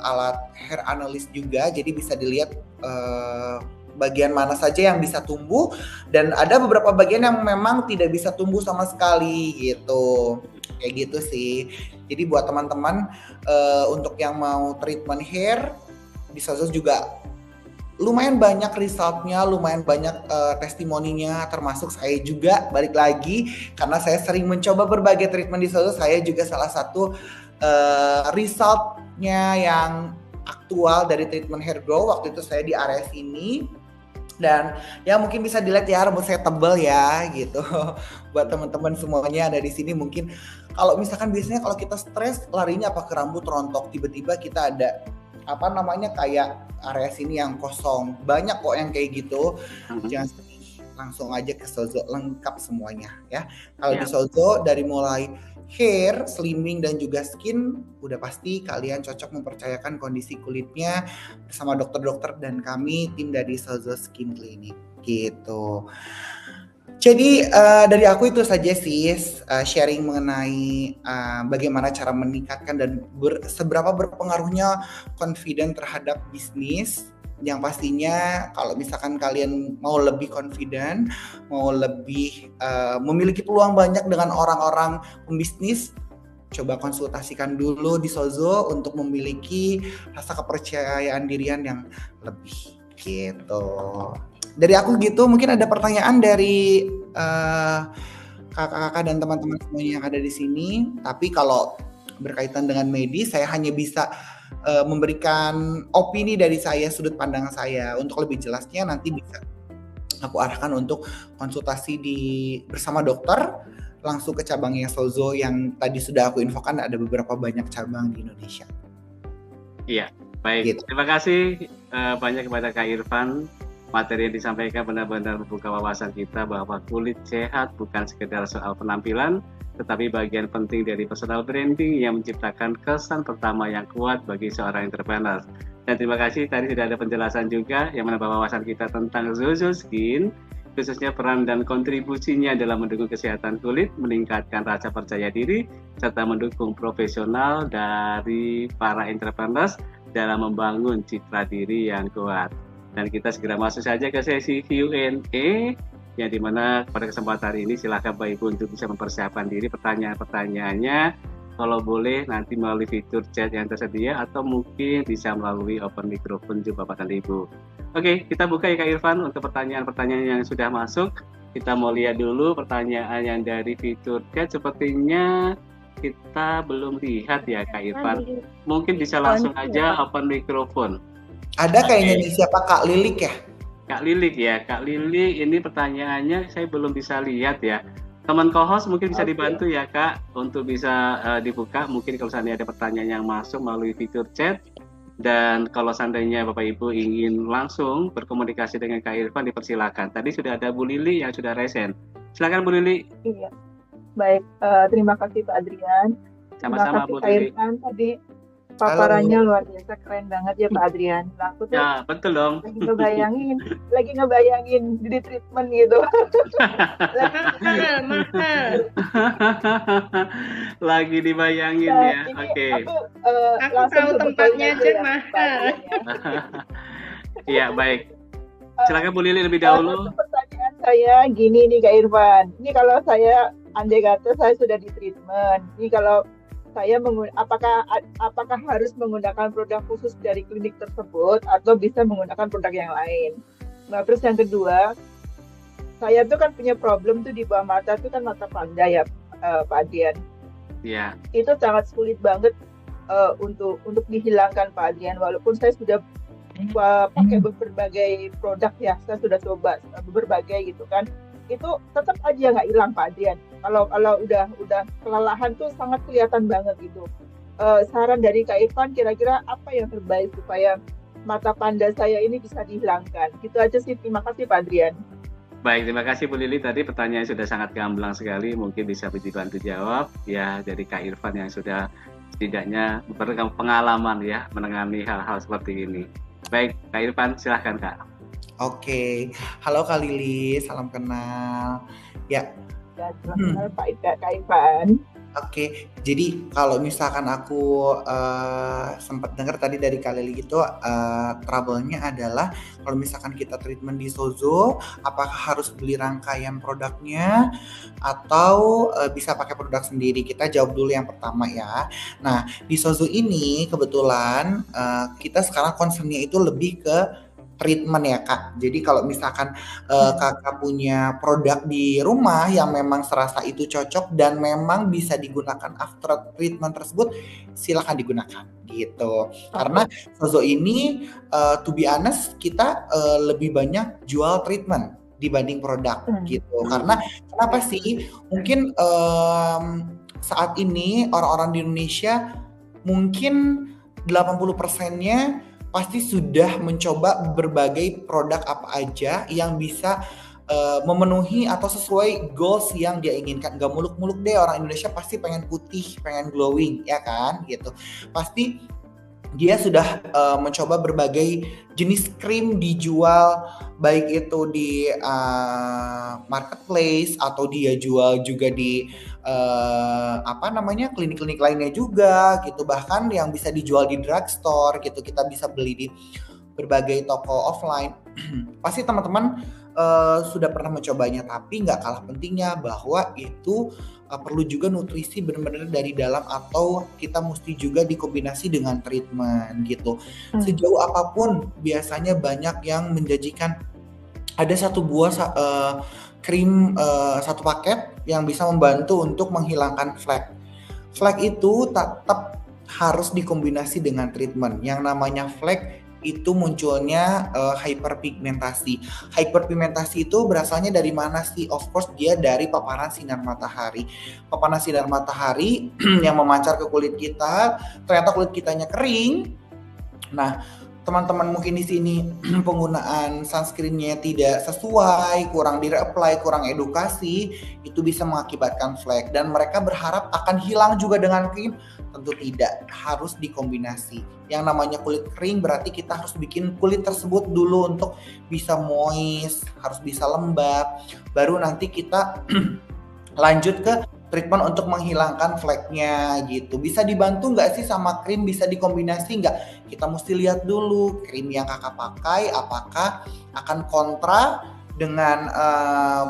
Speaker 2: alat hair analyst juga, jadi bisa dilihat bagian mana saja yang bisa tumbuh dan ada beberapa bagian yang memang tidak bisa tumbuh sama sekali gitu. Kayak gitu sih. Jadi buat teman-teman untuk yang mau treatment hair di Sozo juga lumayan banyak resultnya, lumayan banyak testimoninya, termasuk saya juga balik lagi karena saya sering mencoba berbagai treatment di Sozo. Saya juga salah satu resultnya yang aktual dari treatment hair grow. Waktu itu saya di area sini. Dan ya mungkin bisa dilihat ya rambut saya tebal ya gitu. Buat teman-teman semuanya ada di sini mungkin kalau misalkan biasanya kalau kita stres larinya apa ke rambut rontok, tiba-tiba kita ada apa namanya kayak area sini yang kosong. Banyak kok yang kayak gitu. Jangan sedih, langsung aja ke Sozo, lengkap semuanya ya. Kalau di Sozo dari mulai hair, slimming dan juga skin udah pasti kalian cocok mempercayakan kondisi kulitnya bersama dokter-dokter dan kami tim dari Sozo Skin Clinic gitu. Jadi dari aku itu saja sis, sharing mengenai bagaimana cara meningkatkan dan seberapa berpengaruhnya confident terhadap bisnis. Yang pastinya kalau misalkan kalian mau lebih confident, mau lebih memiliki peluang banyak dengan orang-orang pembisnis, coba konsultasikan dulu di Sozo untuk memiliki rasa kepercayaan dirian yang lebih gitu. Dari aku gitu, mungkin ada pertanyaan dari kakak-kakak dan teman-teman semuanya yang ada di sini. Tapi kalau berkaitan dengan medis, saya hanya bisa memberikan opini dari saya, sudut pandang saya. Untuk lebih jelasnya nanti bisa aku arahkan untuk konsultasi bersama dokter langsung ke cabangnya Sozo yang tadi sudah aku infokan ada beberapa banyak cabang di Indonesia.
Speaker 1: Iya, baik. Gitu. Terima kasih banyak kepada Kak Irfan. Materi yang disampaikan benar-benar membuka wawasan kita bahwa kulit sehat bukan sekedar soal penampilan, tetapi bagian penting dari personal branding yang menciptakan kesan pertama yang kuat bagi seorang entrepreneur. Dan terima kasih tadi sudah ada penjelasan juga yang menambah wawasan kita tentang Sozo Skin, khususnya peran dan kontribusinya dalam mendukung kesehatan kulit, meningkatkan rasa percaya diri, serta mendukung profesional dari para entrepreneurs dalam membangun citra diri yang kuat. Dan kita segera masuk saja ke sesi Q&A yang dimana pada kesempatan ini silakan Bapak Ibu untuk bisa mempersiapkan diri pertanyaan-pertanyaannya, kalau boleh nanti melalui fitur chat yang tersedia atau mungkin bisa melalui open microphone juga Bapak dan Ibu. Oke, kita buka ya Kak Irfan untuk pertanyaan-pertanyaan yang sudah masuk. Kita mau lihat dulu pertanyaan yang dari fitur chat, sepertinya kita belum lihat ya Kak Irfan. Mungkin bisa langsung aja open microphone.
Speaker 2: Ada kayaknya nih siapa Kak Lilik ya?
Speaker 1: Kak Lilik ya, Kak Lilik ini pertanyaannya saya belum bisa lihat ya. Teman co-host mungkin bisa dibantu ya Kak untuk bisa dibuka. Mungkin kalau seandainya ada pertanyaan yang masuk melalui fitur chat. Dan kalau seandainya Bapak Ibu ingin langsung berkomunikasi dengan Kak Irfan dipersilakan. Tadi sudah ada Bu Lili yang sudah resen. Silakan Bu Lili.
Speaker 5: Iya, baik. Terima kasih Pak Adrian.
Speaker 1: Sama-sama Bu Lili.
Speaker 5: Terima kasih Kak Irfan tadi. Paparannya luar biasa, keren banget ya Pak Adrian. Nah, aku tuh
Speaker 1: ya, betul dong.
Speaker 5: lagi ngebayangin di treatment gitu.
Speaker 3: mahal.
Speaker 1: Lagi dibayangin ya. Oke.
Speaker 3: Aku tahu tempatnya aja mahal.
Speaker 1: Iya, baik. Silakan Bu Lili lebih dahulu.
Speaker 5: Pertanyaan saya gini nih Kak Irfan. Ini kalau saya andai kata saya sudah di treatment. Ini kalau saya apakah harus menggunakan produk khusus dari klinik tersebut atau bisa menggunakan produk yang lain. Nah, terus yang kedua, saya tuh kan punya problem tuh di bawah mata tuh kan mata panda ya Pak Adrian.
Speaker 1: Iya.
Speaker 5: Itu sangat sulit banget untuk dihilangkan Pak Adrian, walaupun saya sudah pakai berbagai produk ya, saya sudah coba berbagai gitu kan. Itu tetap aja nggak hilang Pak Adrian. Kalau udah kelelahan tuh sangat kelihatan banget gitu. Saran dari Kak Irfan kira-kira apa yang terbaik supaya mata panda saya ini bisa dihilangkan? Gitu aja sih. Terima kasih Pak Adrian.
Speaker 1: Baik, terima kasih Bu Lili. Tadi pertanyaan sudah sangat gamblang sekali. Mungkin bisa dibantu jawab ya dari Kak Irfan yang sudah setidaknya berpengalaman ya menangani hal-hal seperti ini. Baik, Kak Irfan silahkan Kak.
Speaker 2: Oke, halo Kak Lili, salam kenal. Ya.
Speaker 5: Kenal Kak Irfan.
Speaker 2: Oke, jadi kalau misalkan aku sempat dengar tadi dari Kak Lili itu trouble-nya adalah kalau misalkan kita treatment di Sozo, apakah harus beli rangkaian produknya atau bisa pakai produk sendiri? Kita jawab dulu yang pertama ya. Nah, di Sozo ini kebetulan kita sekarang concern-nya itu lebih ke treatment ya Kak. Jadi kalau misalkan Kakak punya produk di rumah yang memang serasa itu cocok dan memang bisa digunakan after treatment tersebut, silakan digunakan gitu. Karena Sozo ini to be honest kita lebih banyak jual treatment dibanding produk gitu. Karena kenapa sih? Mungkin saat ini orang-orang di Indonesia mungkin 80%-nya pasti sudah mencoba berbagai produk apa aja yang bisa memenuhi atau sesuai goals yang dia inginkan. Gak muluk-muluk deh, orang Indonesia pasti pengen putih, pengen glowing, ya kan gitu. Pasti dia sudah mencoba berbagai jenis krim dijual, baik itu di marketplace atau dia jual juga di klinik-klinik lainnya juga gitu, bahkan yang bisa dijual di drugstore gitu, kita bisa beli di berbagai toko offline. Pasti teman-teman sudah pernah mencobanya, tapi nggak kalah pentingnya bahwa itu perlu juga nutrisi benar-benar dari dalam, atau kita mesti juga dikombinasi dengan treatment gitu. Sejauh apapun biasanya banyak yang menjanjikan ada satu buah krim satu paket yang bisa membantu untuk menghilangkan flek. Flek itu tetap harus dikombinasi dengan treatment. Yang namanya flek itu munculnya hyperpigmentasi. Hyperpigmentasi itu berasalnya dari mana sih? Of course dia dari paparan sinar matahari. Paparan sinar matahari yang memancar ke kulit kita, ternyata kulit kitanya kering. Nah, teman-teman mungkin di sini penggunaan sunscreen-nya tidak sesuai, kurang di-apply, kurang edukasi, itu bisa mengakibatkan flek, dan mereka berharap akan hilang juga dengan krim. Tentu tidak, harus dikombinasi. Yang namanya kulit kering berarti kita harus bikin kulit tersebut dulu untuk bisa moist, harus bisa lembab, baru nanti kita lanjut ke treatment untuk menghilangkan fleknya gitu. Bisa dibantu nggak sih sama krim? Bisa dikombinasi nggak? Kita mesti lihat dulu krim yang kakak pakai apakah akan kontra dengan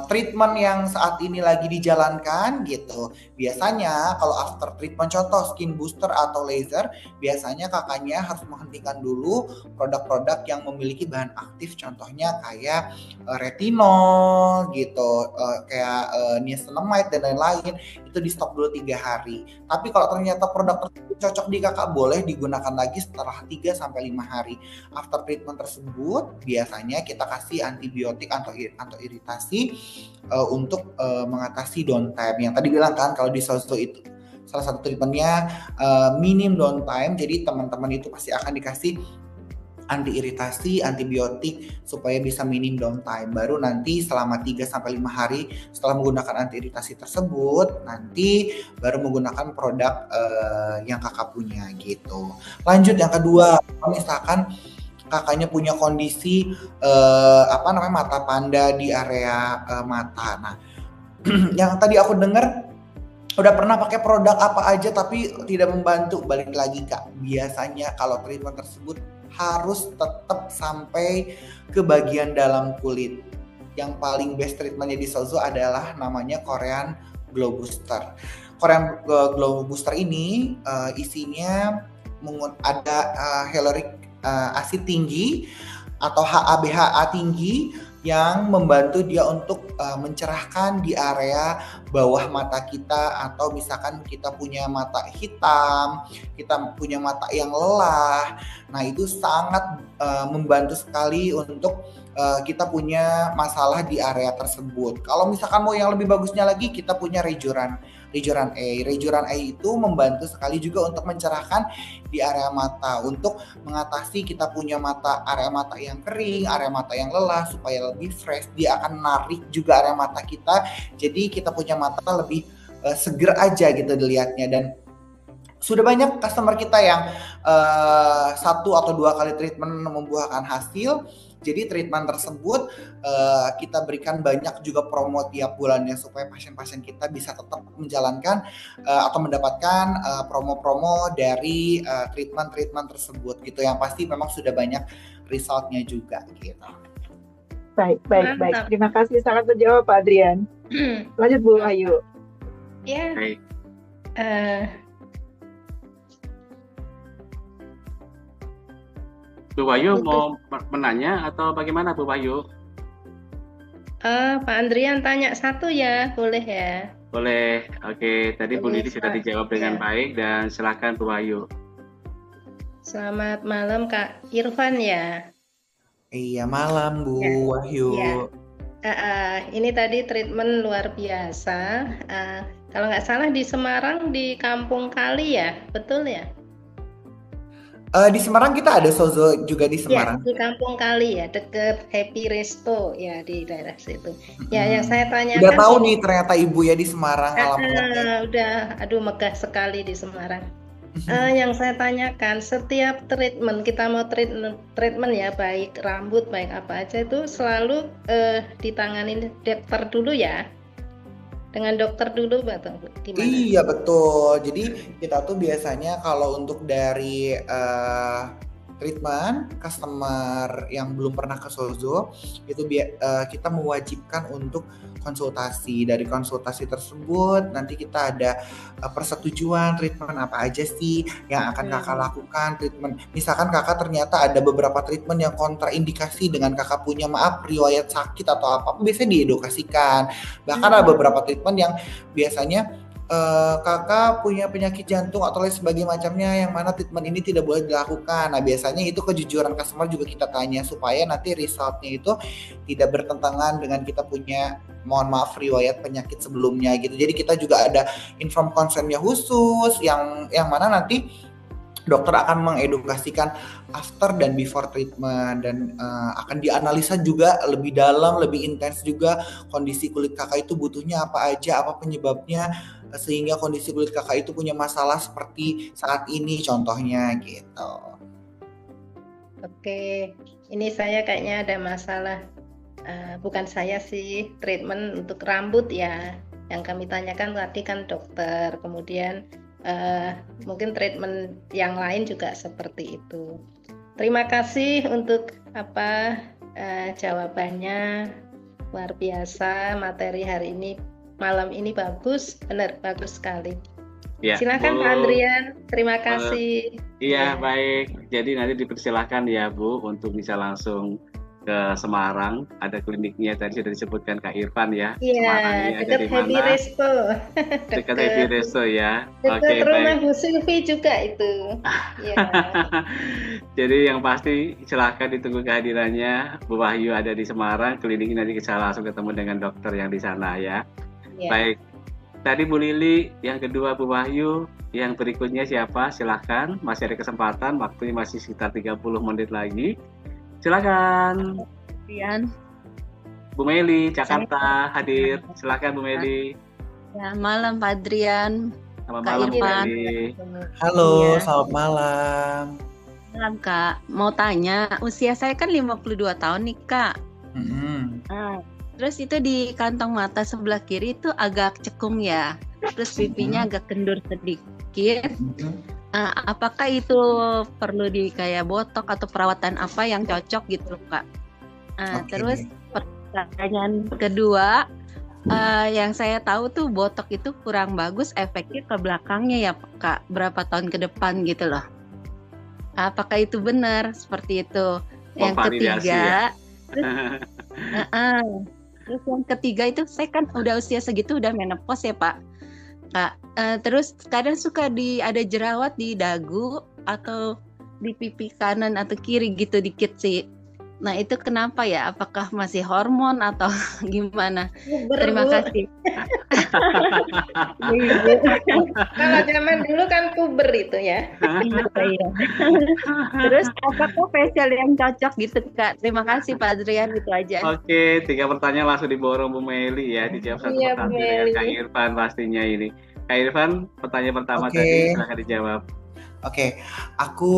Speaker 2: treatment yang saat ini lagi dijalankan gitu. Biasanya kalau after treatment, contoh skin booster atau laser, biasanya kakaknya harus menghentikan dulu produk-produk yang memiliki bahan aktif, contohnya kayak retinol gitu, kayak niacinamide dan lain-lain, itu di stop dulu 3 hari. Tapi kalau ternyata produk tersebut cocok di kakak, boleh digunakan lagi setelah 3-5 hari. After treatment tersebut biasanya kita kasih antibiotik atau iritasi untuk mengatasi downtime. Yang tadi bilang kan kalau di Sozo itu salah satu treatmentnya minim downtime, jadi teman-teman itu pasti akan dikasih anti iritasi, antibiotik supaya bisa minim downtime. Baru nanti selama 3-5 hari setelah menggunakan anti iritasi tersebut, nanti baru menggunakan produk yang kakak punya gitu. Lanjut yang kedua, misalkan kakaknya punya kondisi mata panda di area mata. Nah, yang tadi aku dengar udah pernah pakai produk apa aja tapi tidak membantu. Balik lagi Kak, biasanya kalau treatment tersebut harus tetap sampai ke bagian dalam kulit. Yang paling best treatmentnya di Sozo adalah namanya Korean Glow Booster. Korean Glow Booster ini isinya ada hyaluronic asid tinggi atau HA/BHA tinggi yang membantu dia untuk mencerahkan di area bawah mata kita, atau misalkan kita punya mata hitam, kita punya mata yang lelah. Nah, itu sangat membantu sekali untuk kita punya masalah di area tersebut. Kalau misalkan mau yang lebih bagusnya lagi, kita punya Rejuran A. Rejuran A itu membantu sekali juga untuk mencerahkan di area mata, untuk mengatasi kita punya area mata yang kering, area mata yang lelah, supaya lebih fresh. Dia akan menarik juga area mata kita, jadi kita punya mata lebih seger aja gitu dilihatnya. Dan sudah banyak customer kita yang 1 atau 2 kali treatment membuahkan hasil. Jadi treatment tersebut kita berikan banyak juga promo tiap bulannya supaya pasien-pasien kita bisa tetap menjalankan atau mendapatkan promo-promo dari treatment tersebut gitu, yang pasti memang sudah banyak resultnya juga gitu.
Speaker 5: Baik. Terima kasih, sangat terjawab Pak Adrian. Lanjut Bu Ayu.
Speaker 3: Ya.
Speaker 1: Baik. Bu Wahyu
Speaker 3: Butuh.
Speaker 1: mau menanya atau bagaimana Bu Wahyu?
Speaker 3: Pak Andrian tanya satu ya, boleh ya?
Speaker 1: Boleh. Oke, tadi Bu
Speaker 3: Boleh,
Speaker 1: Lili sudah
Speaker 3: Pak.
Speaker 1: dijawab dengan
Speaker 3: Ya.
Speaker 1: baik dan silakan Bu Wahyu.
Speaker 3: Selamat malam Kak Irfan ya.
Speaker 2: Iya, malam Bu
Speaker 3: Ya.
Speaker 2: Wahyu.
Speaker 3: Ya. Ini tadi treatment luar biasa. Kalau nggak salah di Semarang di Kampung Kali ya, betul ya?
Speaker 2: Di Semarang kita ada Sozo juga di
Speaker 3: Ya,
Speaker 2: Semarang.
Speaker 3: di Kampung Kali ya, deket Happy Resto ya di daerah situ. Ya, yang saya tanyakan
Speaker 2: Udah tahu
Speaker 3: ini-
Speaker 2: nih ternyata Ibu ya di Semarang. Alhamdulillah.
Speaker 3: Udah, aduh megah sekali di Semarang. Yang saya tanyakan, setiap treatment kita mau treatment ya, baik rambut baik apa aja itu selalu ditangani dokter dulu ya, dengan dokter dulu atau gimana?
Speaker 2: Iya betul. Jadi kita tuh biasanya kalau untuk dari treatment customer yang belum pernah ke Sozo itu kita mewajibkan untuk konsultasi. Dari konsultasi tersebut nanti kita ada persetujuan treatment apa aja sih yang akan kakak lakukan. Treatment misalkan kakak ternyata ada beberapa treatment yang kontraindikasi dengan kakak punya riwayat sakit atau apa, biasanya diedukasikan. Bahkan ada beberapa treatment yang biasanya kakak punya penyakit jantung atau lain sebagainya macamnya yang mana treatment ini tidak boleh dilakukan. Nah biasanya itu kejujuran customer juga kita tanya supaya nanti resultnya itu tidak bertentangan dengan kita punya, mohon maaf, riwayat penyakit sebelumnya gitu. Jadi kita juga ada inform consentnya khusus yang mana nanti dokter akan mengedukasikan after dan before treatment dan akan dianalisa juga lebih dalam, lebih intens juga kondisi kulit kakak itu butuhnya apa aja, apa penyebabnya sehingga kondisi kulit kakak itu punya masalah seperti saat ini contohnya gitu.
Speaker 3: Oke, ini saya kayaknya ada masalah, bukan saya sih, treatment untuk rambut ya. Yang kami tanyakan tadi kan dokter, kemudian mungkin treatment yang lain juga seperti itu. Terima kasih untuk jawabannya, luar biasa. Materi hari ini, malam ini bagus, benar bagus sekali.
Speaker 1: Ya,
Speaker 3: silakan
Speaker 1: Bu.
Speaker 3: Pak Andrian, terima kasih.
Speaker 1: Iya, baik. Jadi nanti dipersilahkan ya Bu untuk bisa langsung ke Semarang. Ada kliniknya tadi sudah disebutkan Kak Irfan ya.
Speaker 3: Iya, dekat Happy Resto.
Speaker 1: Dekat Happy Resto ya.
Speaker 3: Dekat rumah Bu Sylvie juga itu. Ya.
Speaker 1: Jadi yang pasti silahkan ditunggu kehadirannya Bu Wahyu ada di Semarang. Kliniknya nanti bisa langsung ketemu dengan dokter yang di sana ya.
Speaker 3: Ya.
Speaker 1: Baik. Tadi Bu Lili, yang kedua Bu Wahyu, yang berikutnya siapa? Silahkan, masih ada kesempatan, waktunya masih sekitar 30 menit lagi. Silakan.
Speaker 6: Rian.
Speaker 1: Bu Meli, Jakarta hadir. Silakan Bu Meli.
Speaker 6: Ya, malam Pak Adrian.
Speaker 1: Selamat
Speaker 6: Kak
Speaker 1: malam Bu
Speaker 6: Irfan.
Speaker 1: Meli.
Speaker 2: Halo,
Speaker 6: Iya.
Speaker 2: selamat malam.
Speaker 6: Malam Kak, mau tanya, usia saya kan 52 tahun nih Kak. Terus itu di kantong mata sebelah kiri itu agak cekung ya. Terus pipinya agak kendur sedikit. Apakah itu perlu di kayak botok atau perawatan apa yang cocok gitu Kak? Terus pertanyaan kedua, yang saya tahu tuh botok itu kurang bagus efeknya ke belakangnya ya Kak, berapa tahun ke depan gitu loh. Apakah itu benar seperti itu? Yang ketiga, terus yang ketiga itu saya kan udah usia segitu udah menopause ya Pak. Kak, terus kadang suka ada jerawat di dagu atau di pipi kanan atau kiri gitu dikit sih. Nah itu kenapa ya? Apakah masih hormon atau gimana? Terima kasih.
Speaker 3: Kalau zaman dulu kan puber itu ya.
Speaker 6: Iya. Terus apakah facial yang cocok gitu Kak? Terima kasih Pak Adrian, itu aja.
Speaker 1: Oke, 3 pertanyaan langsung diborong Bu Meli ya, dijawab satu
Speaker 3: Iya,
Speaker 1: persatu
Speaker 3: Bu
Speaker 1: dengan
Speaker 3: Meli.
Speaker 1: Kak Irfan pastinya ini. Kak Irfan, pertanyaan pertama
Speaker 2: Oke.
Speaker 1: tadi silahkan dijawab.
Speaker 2: Oke, aku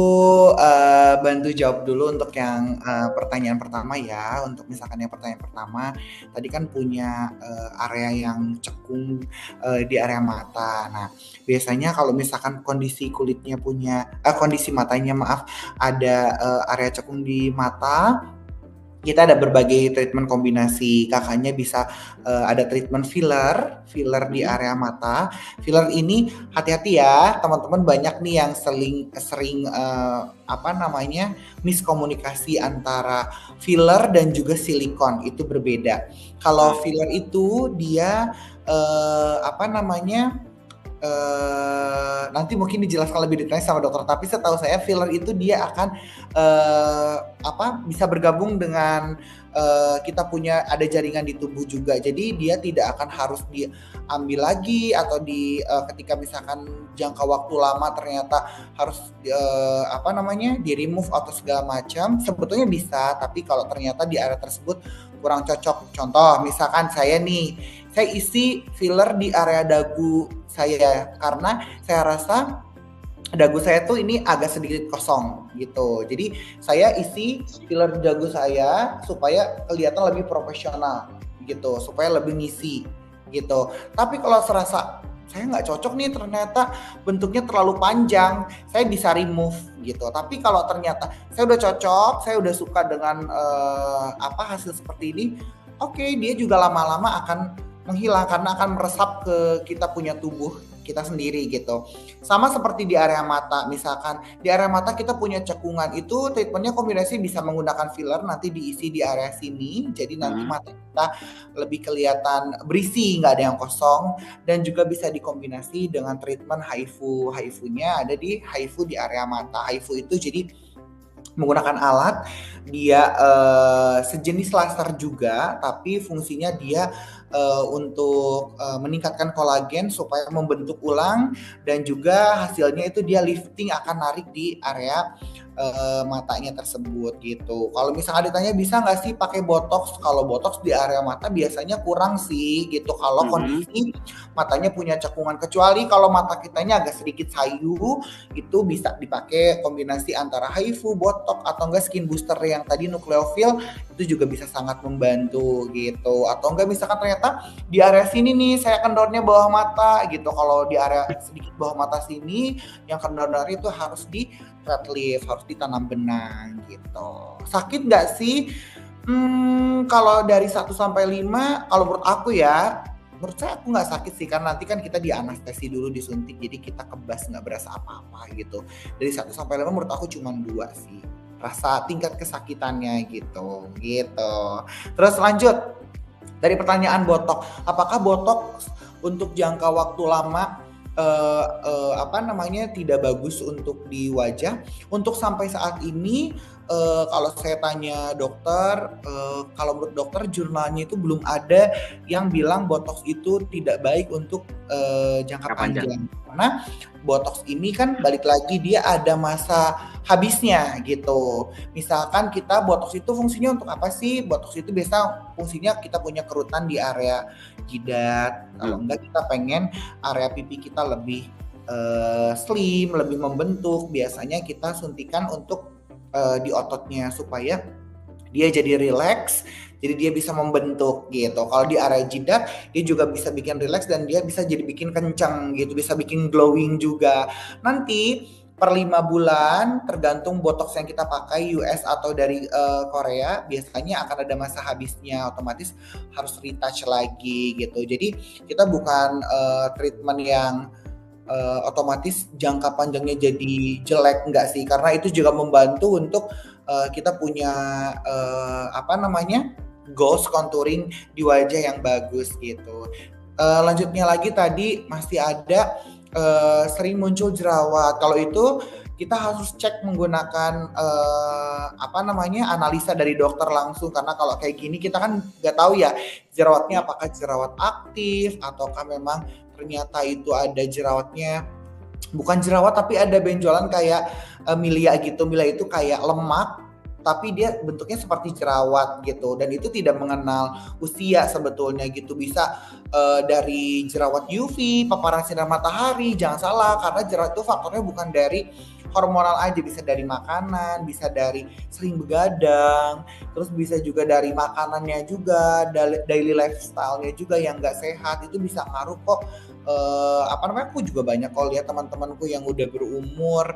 Speaker 2: bantu jawab dulu untuk yang pertanyaan pertama ya. Untuk misalkan yang pertanyaan pertama, tadi kan punya area yang cekung di area mata. Nah, biasanya kalau misalkan kondisi kulitnya kondisi matanya ada area cekung di mata, kita ada berbagai treatment kombinasi. Kakaknya bisa ada treatment filler di area mata. Filler ini hati-hati ya, teman-teman, banyak nih yang sering miskomunikasi antara filler dan juga silikon, itu berbeda. Kalau filler itu dia nanti mungkin dijelaskan lebih detail sama dokter, tapi setahu saya filler itu dia akan bisa bergabung dengan kita punya ada jaringan di tubuh juga, jadi dia tidak akan harus diambil lagi atau ketika misalkan jangka waktu lama ternyata harus di remove atau segala macam, sebetulnya bisa, tapi kalau ternyata di area tersebut kurang cocok. Contoh misalkan saya isi filler di area dagu saya karena saya rasa dagu saya tuh ini agak sedikit kosong gitu. Jadi saya isi filler di dagu saya supaya kelihatan lebih profesional gitu, supaya lebih ngisi gitu. Tapi kalau serasa saya nggak cocok nih, ternyata bentuknya terlalu panjang, saya bisa remove gitu. Tapi kalau ternyata saya udah cocok, saya udah suka dengan hasil seperti ini, oke, dia juga lama-lama akan menghilang karena akan meresap ke kita punya tubuh kita sendiri gitu. Sama seperti di area mata, misalkan di area mata kita punya cekungan, itu treatmentnya kombinasi bisa menggunakan filler, nanti diisi di area sini, jadi nanti mata kita lebih kelihatan berisi, nggak ada yang kosong, dan juga bisa dikombinasi dengan treatment HIFU. HIFU-nya ada di HIFU di area mata. HIFU itu jadi menggunakan alat, dia sejenis laser juga, tapi fungsinya dia untuk meningkatkan kolagen supaya membentuk ulang, dan juga hasilnya itu dia lifting, akan narik di area matanya tersebut gitu. Kalau misalnya ditanya bisa nggak sih pakai botox, kalau botox di area mata biasanya kurang sih gitu kalau kondisi matanya punya cekungan, kecuali kalau mata kitanya agak sedikit sayu, itu bisa dipakai kombinasi antara HIFU, botox, atau enggak skin booster yang tadi nukleofil, itu juga bisa sangat membantu gitu. Atau enggak misalkan ternyata di area sini nih saya kendornya bawah mata gitu, kalau di area sedikit bawah mata sini yang kendor itu harus di thread lift, harus ditanam benang gitu. Sakit nggak sih? Kalau dari 1 sampai 5, kalau menurut aku ya, menurut saya aku nggak sakit sih, karena nanti kan kita di anestesi dulu, disuntik, jadi kita kebas, nggak berasa apa-apa gitu. Dari 1 sampai 5 menurut aku cuma 2 sih rasa tingkat kesakitannya gitu. Terus lanjut dari pertanyaan botox, apakah botox untuk jangka waktu lama tidak bagus untuk di wajah? Untuk sampai saat ini kalau saya tanya dokter, kalau menurut dokter jurnalnya itu belum ada yang bilang botox itu tidak baik untuk jangka panjang. Karena botox ini kan balik lagi dia ada masa habisnya gitu. Misalkan kita botox itu fungsinya untuk apa sih? Botox itu biasa fungsinya kita punya kerutan di area jidat. Kalau enggak kita pengen area pipi kita lebih slim, lebih membentuk. Biasanya kita suntikan untuk di ototnya supaya dia jadi rileks, jadi dia bisa membentuk gitu. Kalau di area jidat dia juga bisa bikin rileks dan dia bisa jadi bikin kencang gitu, bisa bikin glowing juga. Nanti per 5 bulan tergantung botox yang kita pakai, US atau dari Korea, biasanya akan ada masa habisnya, otomatis harus retouch lagi gitu. Jadi kita bukan treatment yang otomatis jangka panjangnya jadi jelek, enggak sih, karena itu juga membantu untuk kita punya ghost contouring di wajah yang bagus gitu. Lanjutnya lagi tadi masih ada sering muncul jerawat. Kalau itu kita harus cek menggunakan analisa dari dokter langsung, karena kalau kayak gini kita kan nggak tahu ya jerawatnya apakah jerawat aktif ataukah memang ternyata itu ada jerawatnya bukan jerawat tapi ada benjolan kayak milia gitu. Milia itu kayak lemak tapi dia bentuknya seperti jerawat gitu, dan itu tidak mengenal usia sebetulnya gitu. Bisa dari jerawat UV, paparan sinar matahari, jangan salah, karena jerawat itu faktornya bukan dari hormonal aja, bisa dari makanan, bisa dari sering begadang, terus bisa juga dari makanannya juga, daily lifestyle-nya juga yang nggak sehat, itu bisa ngaruh kok. Aku juga banyak kok lihat teman-temanku yang udah berumur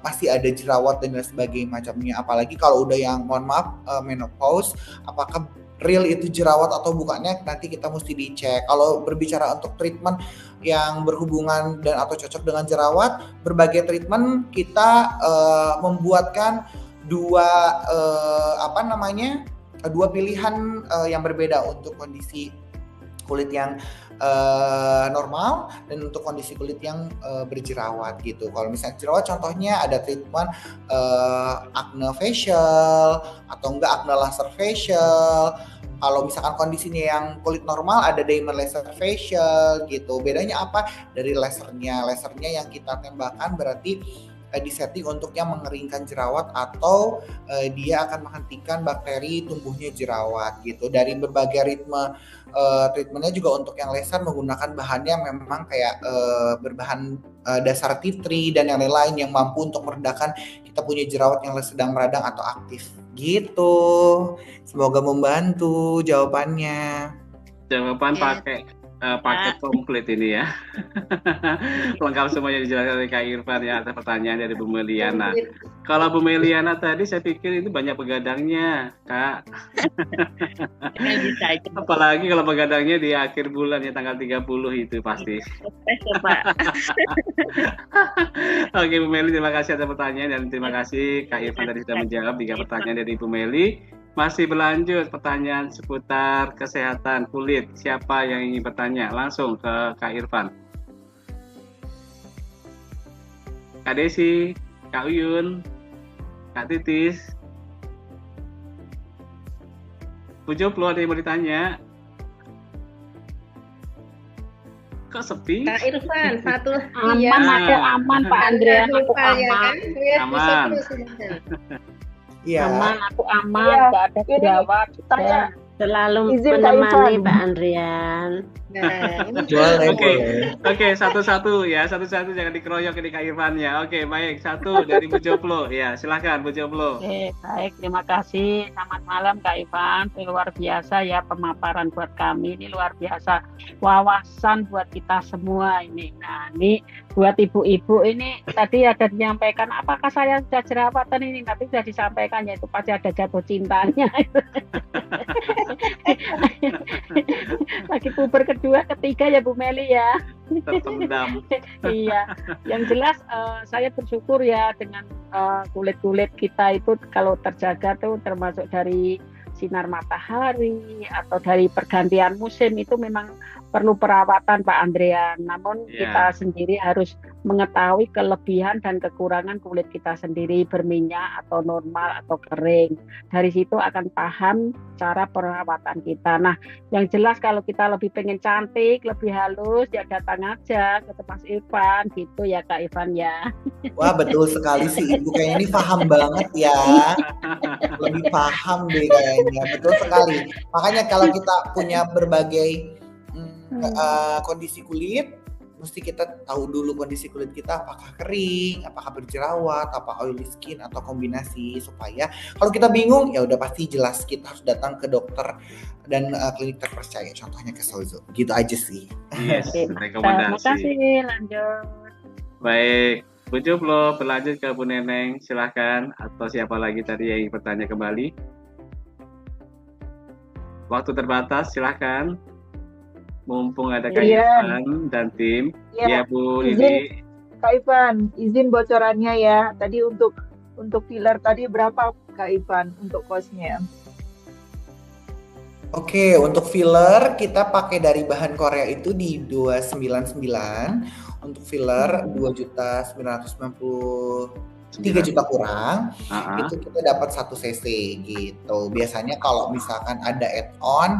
Speaker 2: masih ada jerawat dan lain sebagainya macamnya, apalagi kalau udah yang mohon maaf menopause, apakah real itu jerawat atau bukannya nanti kita mesti dicek. Kalau berbicara untuk treatment yang berhubungan dan atau cocok dengan jerawat, berbagai treatment kita membuatkan dua pilihan yang berbeda untuk kondisi kulit yang normal dan untuk kondisi kulit yang berjerawat gitu. Kalau misalnya jerawat, contohnya ada treatment acne facial atau enggak acne laser facial. Kalau misalkan kondisinya yang kulit normal, ada diamond laser facial gitu. Bedanya apa? Dari lasernya yang kita tembakan berarti disetting untuk yang mengeringkan jerawat atau dia akan menghentikan bakteri tumbuhnya jerawat gitu. Dari berbagai ritme treatmentnya juga untuk yang laser menggunakan bahannya memang kayak berbahan dasar tea tree dan yang lain-lain yang mampu untuk meredakan kita punya jerawat yang sedang meradang atau aktif gitu. Semoga membantu jawabannya.
Speaker 1: Jawaban pakai paket komplit ini ya. Lengkap semuanya dijelaskan oleh Kak Irfan ya. Ada pertanyaan dari Bu Meliana. Kalau Bu Meliana tadi saya pikir itu banyak begadangnya, Kak. Apalagi kalau begadangnya di akhir bulan ya, tanggal 30 itu pasti. Oke Bu Meli, terima kasih atas pertanyaan dan terima kasih Kak Irfan tadi sudah menjawab 3 pertanyaan dari Bu Meli. Masih berlanjut pertanyaan seputar kesehatan kulit. Siapa yang ingin bertanya? Langsung ke Kak Irfan. Kak Desi, Kak Uyun, Kak Titis. Bu Joplo, ada yang mau ditanya? Kok sepi?
Speaker 3: Kak Irfan, satu.
Speaker 7: Aman Pak Andrea, aku aman.
Speaker 1: Aman.
Speaker 2: Iya.
Speaker 7: Aman, aku aman, nggak ada jerawat. Selalu menemani Pak Andrian.
Speaker 3: Nah,
Speaker 1: Oke, satu-satu ya, satu-satu jangan dikeroyok ini Kak Irfan ya. Oke, baik, satu dari Bu Joplo ya, silakan Bu Joplo.
Speaker 7: Oke, baik, terima kasih. Selamat malam Kak Irfan, luar biasa ya pemaparan buat kami, ini luar biasa wawasan buat kita semua ini. Nah, ini buat ibu-ibu ini tadi ada menyampaikan apakah saya sudah jerawatan ini, tapi sudah disampaikan yaitu pasti ada jatuh cintanya. Lagi puber kedua, ketiga ya Bu Meli ya.
Speaker 1: Terpendam.
Speaker 7: Iya, yang jelas saya bersyukur ya dengan kulit-kulit kita itu kalau terjaga tuh termasuk dari sinar matahari atau dari pergantian musim itu memang perlu perawatan Pak Andrian. Namun kita sendiri harus mengetahui kelebihan dan kekurangan kulit kita sendiri, berminyak atau normal atau kering. Dari situ akan paham cara perawatan kita. Nah, yang jelas kalau kita lebih pengen cantik, lebih halus, ya datang aja ke Mas Irfan gitu ya Kak Irfan ya.
Speaker 2: Wah, betul sekali sih Ibu, kayaknya ini paham banget ya. Lebih paham deh kayaknya, betul sekali. Makanya kalau kita punya berbagai kondisi kulit, mesti kita tahu dulu kondisi kulit kita apakah kering, apakah berjerawat, apakah oily skin atau kombinasi, supaya kalau kita bingung ya udah pasti jelas kita harus datang ke dokter dan klinik terpercaya, contohnya ke Sozo. Gitu aja sih.
Speaker 1: Yes, rekomendasi.
Speaker 7: Terima kasih, lanjut.
Speaker 1: Baik, Bu Joplo, berlanjut ke Bu Neneng, silahkan. Atau siapa lagi tadi yang ingin bertanya kembali? Waktu terbatas, silahkan. Mumpung ada Kak Irfan dan tim. Ya Bu Lili.
Speaker 5: Kak Irfan, izin bocorannya ya. Tadi untuk filler tadi berapa Kak Irfan untuk cost-nya?
Speaker 2: Oke, untuk filler kita pakai dari bahan Korea itu di 299. Untuk filler 2.993 juta kurang, itu kita dapat 1 cc gitu. Biasanya kalau misalkan ada add-on,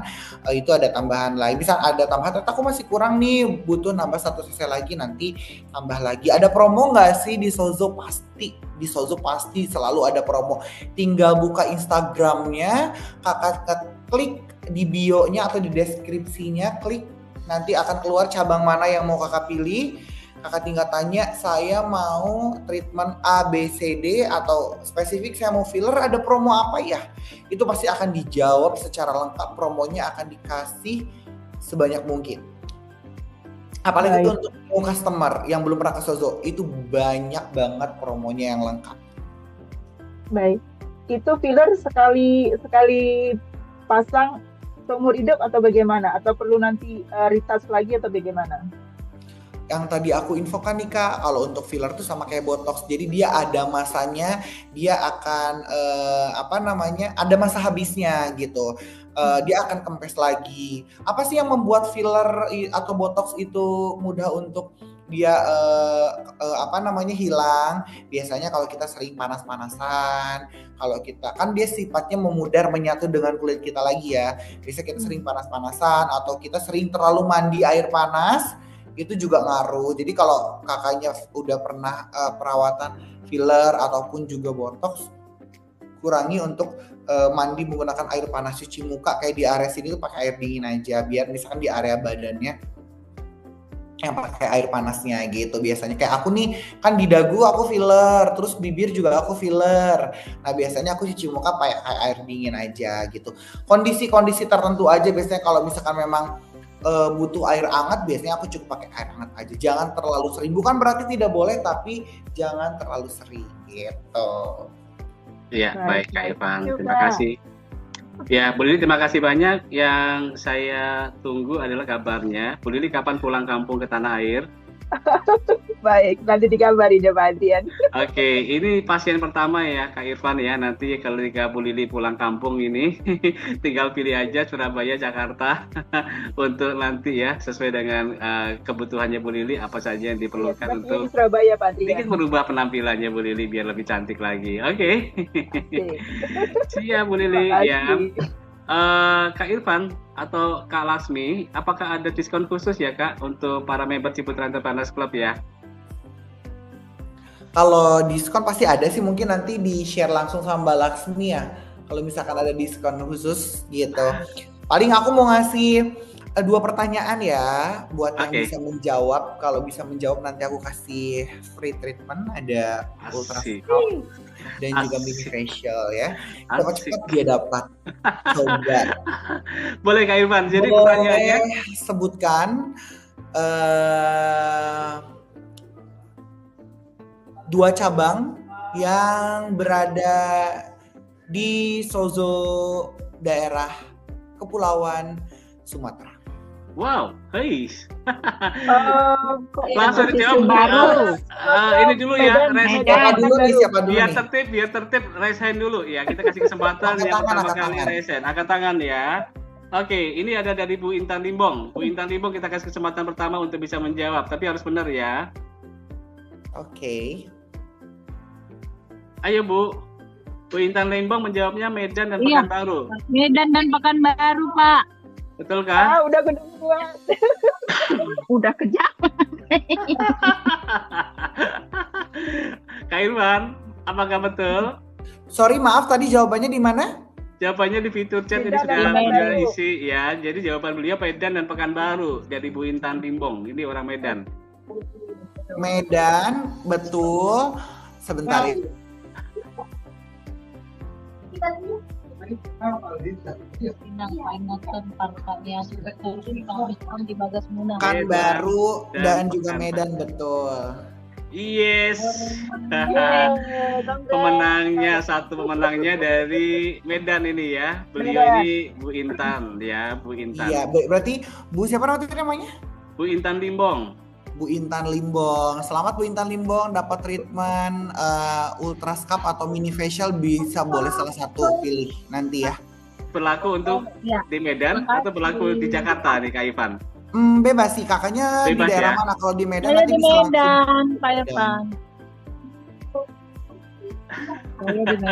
Speaker 2: itu ada tambahan lain. Misal ada tambahan, ternyata aku masih kurang nih, butuh nambah 1 cc lagi, nanti tambah lagi. Ada promo nggak sih di Sozo? Pasti. Di Sozo pasti selalu ada promo. Tinggal buka Instagramnya, kakak klik di bio-nya atau di deskripsinya, klik, nanti akan keluar cabang mana yang mau kakak pilih. kakak tinggal tanya, saya mau treatment A, B, C, D, atau spesifik saya mau filler, ada promo apa ya? Itu pasti akan dijawab secara lengkap, promonya akan dikasih sebanyak mungkin. Apalagi itu untuk customer yang belum pernah ke Sozo, itu banyak banget promonya yang lengkap.
Speaker 5: Baik, itu filler sekali pasang seumur hidup atau bagaimana? Atau perlu nanti retouch lagi atau bagaimana?
Speaker 2: Yang tadi aku infokan nih Kak, kalau untuk filler tuh sama kayak botox, jadi dia ada masanya, dia akan ada masa habisnya gitu. Dia akan kempes lagi. Apa sih yang membuat filler atau botox itu mudah untuk dia hilang? Biasanya kalau kita sering panas-panasan, kalau kita kan dia sifatnya memudar menyatu dengan kulit kita lagi ya. Biasanya kita sering panas-panasan atau kita sering terlalu mandi air panas, itu juga ngaruh. Jadi kalau kakaknya udah pernah perawatan filler ataupun juga botox, kurangi untuk mandi menggunakan air panas, cuci muka kayak di area sini tuh pakai air dingin aja, biar misalkan di area badannya yang pakai air panasnya gitu. Biasanya kayak aku nih kan di dagu aku filler, terus bibir juga aku filler. Nah biasanya aku cuci muka pakai air dingin aja gitu. Kondisi-kondisi tertentu aja biasanya, kalau misalkan memang butuh air hangat, biasanya aku cukup pakai air hangat aja. Jangan terlalu sering. Bukan berarti tidak boleh, tapi jangan terlalu sering gitu.
Speaker 1: Iya, baik Kak Irfan. Terima kasih. Ya, Bu Lili terima kasih banyak. Yang saya tunggu adalah kabarnya. Bu Lili kapan pulang kampung ke tanah air?
Speaker 5: Baik, nanti dikabari ya Pak Adrian.
Speaker 1: Oke, ini pasien pertama ya Kak Irfan ya. Nanti kalau Bu Lili pulang kampung ini tinggal pilih aja Surabaya, Jakarta untuk nanti ya, sesuai dengan kebutuhannya Bu Lili apa saja yang diperlukan untuk
Speaker 5: Surabaya Pak Adrian.
Speaker 1: sedikit merubah penampilannya Bu Lili biar lebih cantik lagi. Oke. Siap Bu Lili ya. Kak Irfan atau Kak Lasmi, apakah ada diskon khusus ya Kak untuk para member Ciputra Entrepreneurs Club ya?
Speaker 2: Kalau diskon pasti ada sih, mungkin nanti di-share langsung sama Mbak Laksmi ya. Kalau misalkan ada diskon khusus gitu. Paling aku mau ngasih 2 pertanyaan ya buat yang bisa menjawab. Kalau bisa menjawab nanti aku kasih free treatment, ada ultrasonic dan juga mini facial ya. Cepat-cepat dia dapat. Coba.
Speaker 1: Boleh Kak Irfan. Jadi pertanyaannya
Speaker 2: sebutkan 2 cabang yang berada di Sozo daerah Kepulauan Sumatera.
Speaker 1: Wow, langsung dijawab baru. Ini dulu ya, siapa dulu biar tertib, raise hand dulu ya. Kita kasih kesempatan yang pertama kali raise hand, angkat tangan ya. Oke, ini ada dari Bu Intan Limbong. Bu Intan Limbong kita kasih kesempatan pertama untuk bisa menjawab, tapi harus benar ya.
Speaker 2: Oke.
Speaker 1: Ayo Bu Intan Limbong menjawabnya Medan dan Pekanbaru.
Speaker 6: Medan dan Pekanbaru Pak.
Speaker 1: Betul kan?
Speaker 5: Udah kedua.
Speaker 6: Udah kejauhan.
Speaker 1: Kak Irfan, apakah betul?
Speaker 2: Sorry maaf, tadi jawabannya di mana?
Speaker 1: Jawabannya di fitur chat ini sudah isi ya. Jadi jawaban beliau Medan dan Pekanbaru dari Bu Intan Limbong. Ini orang Medan.
Speaker 2: Medan, betul. Sebentar ya. Pekanbaru dan juga Medan, betul.
Speaker 1: Yes. Satu pemenangnya dari Medan ini ya. Beliau ini Bu Intan ya, Bu Intan.
Speaker 2: Iya, berarti Bu siapa namanya?
Speaker 1: Bu Intan Limbong.
Speaker 2: Bu Intan Limbong. Selamat Bu Intan Limbong dapat treatment ultrascap atau mini facial, bisa boleh salah satu pilih nanti ya.
Speaker 1: Berlaku untuk di Medan atau berlaku di Jakarta nih Kak Ivan?
Speaker 2: Bebas sih, kakaknya bebas di daerah mana? Kalau di Medan
Speaker 6: nanti
Speaker 2: di
Speaker 6: bisa Medan, Pak Irfan.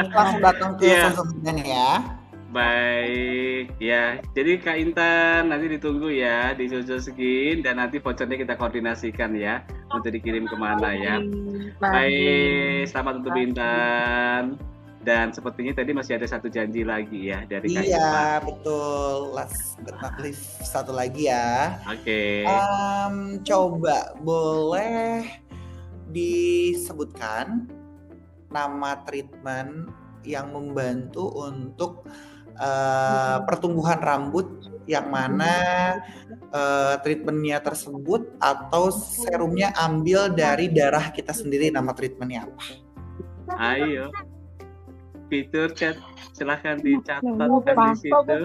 Speaker 2: Langsung datang ke Sozo Medan ya.
Speaker 1: Baik, ya. Jadi Kak Intan nanti ditunggu ya di Sozo Skin dan nanti vouchernya kita koordinasikan ya untuk dikirim kemana ya. Baik, selamat untuk Intan. Dan sepertinya tadi masih ada satu janji lagi ya dari Kak Irfan.
Speaker 2: Iya, betul. Last but not least, satu lagi ya.
Speaker 1: Oke.
Speaker 2: Coba boleh disebutkan nama treatment yang membantu untuk pertumbuhan rambut, yang mana treatmentnya tersebut atau serumnya ambil dari darah kita sendiri, nama treatmentnya apa?
Speaker 1: Ayo, fitur chat silahkan dicatat di situ.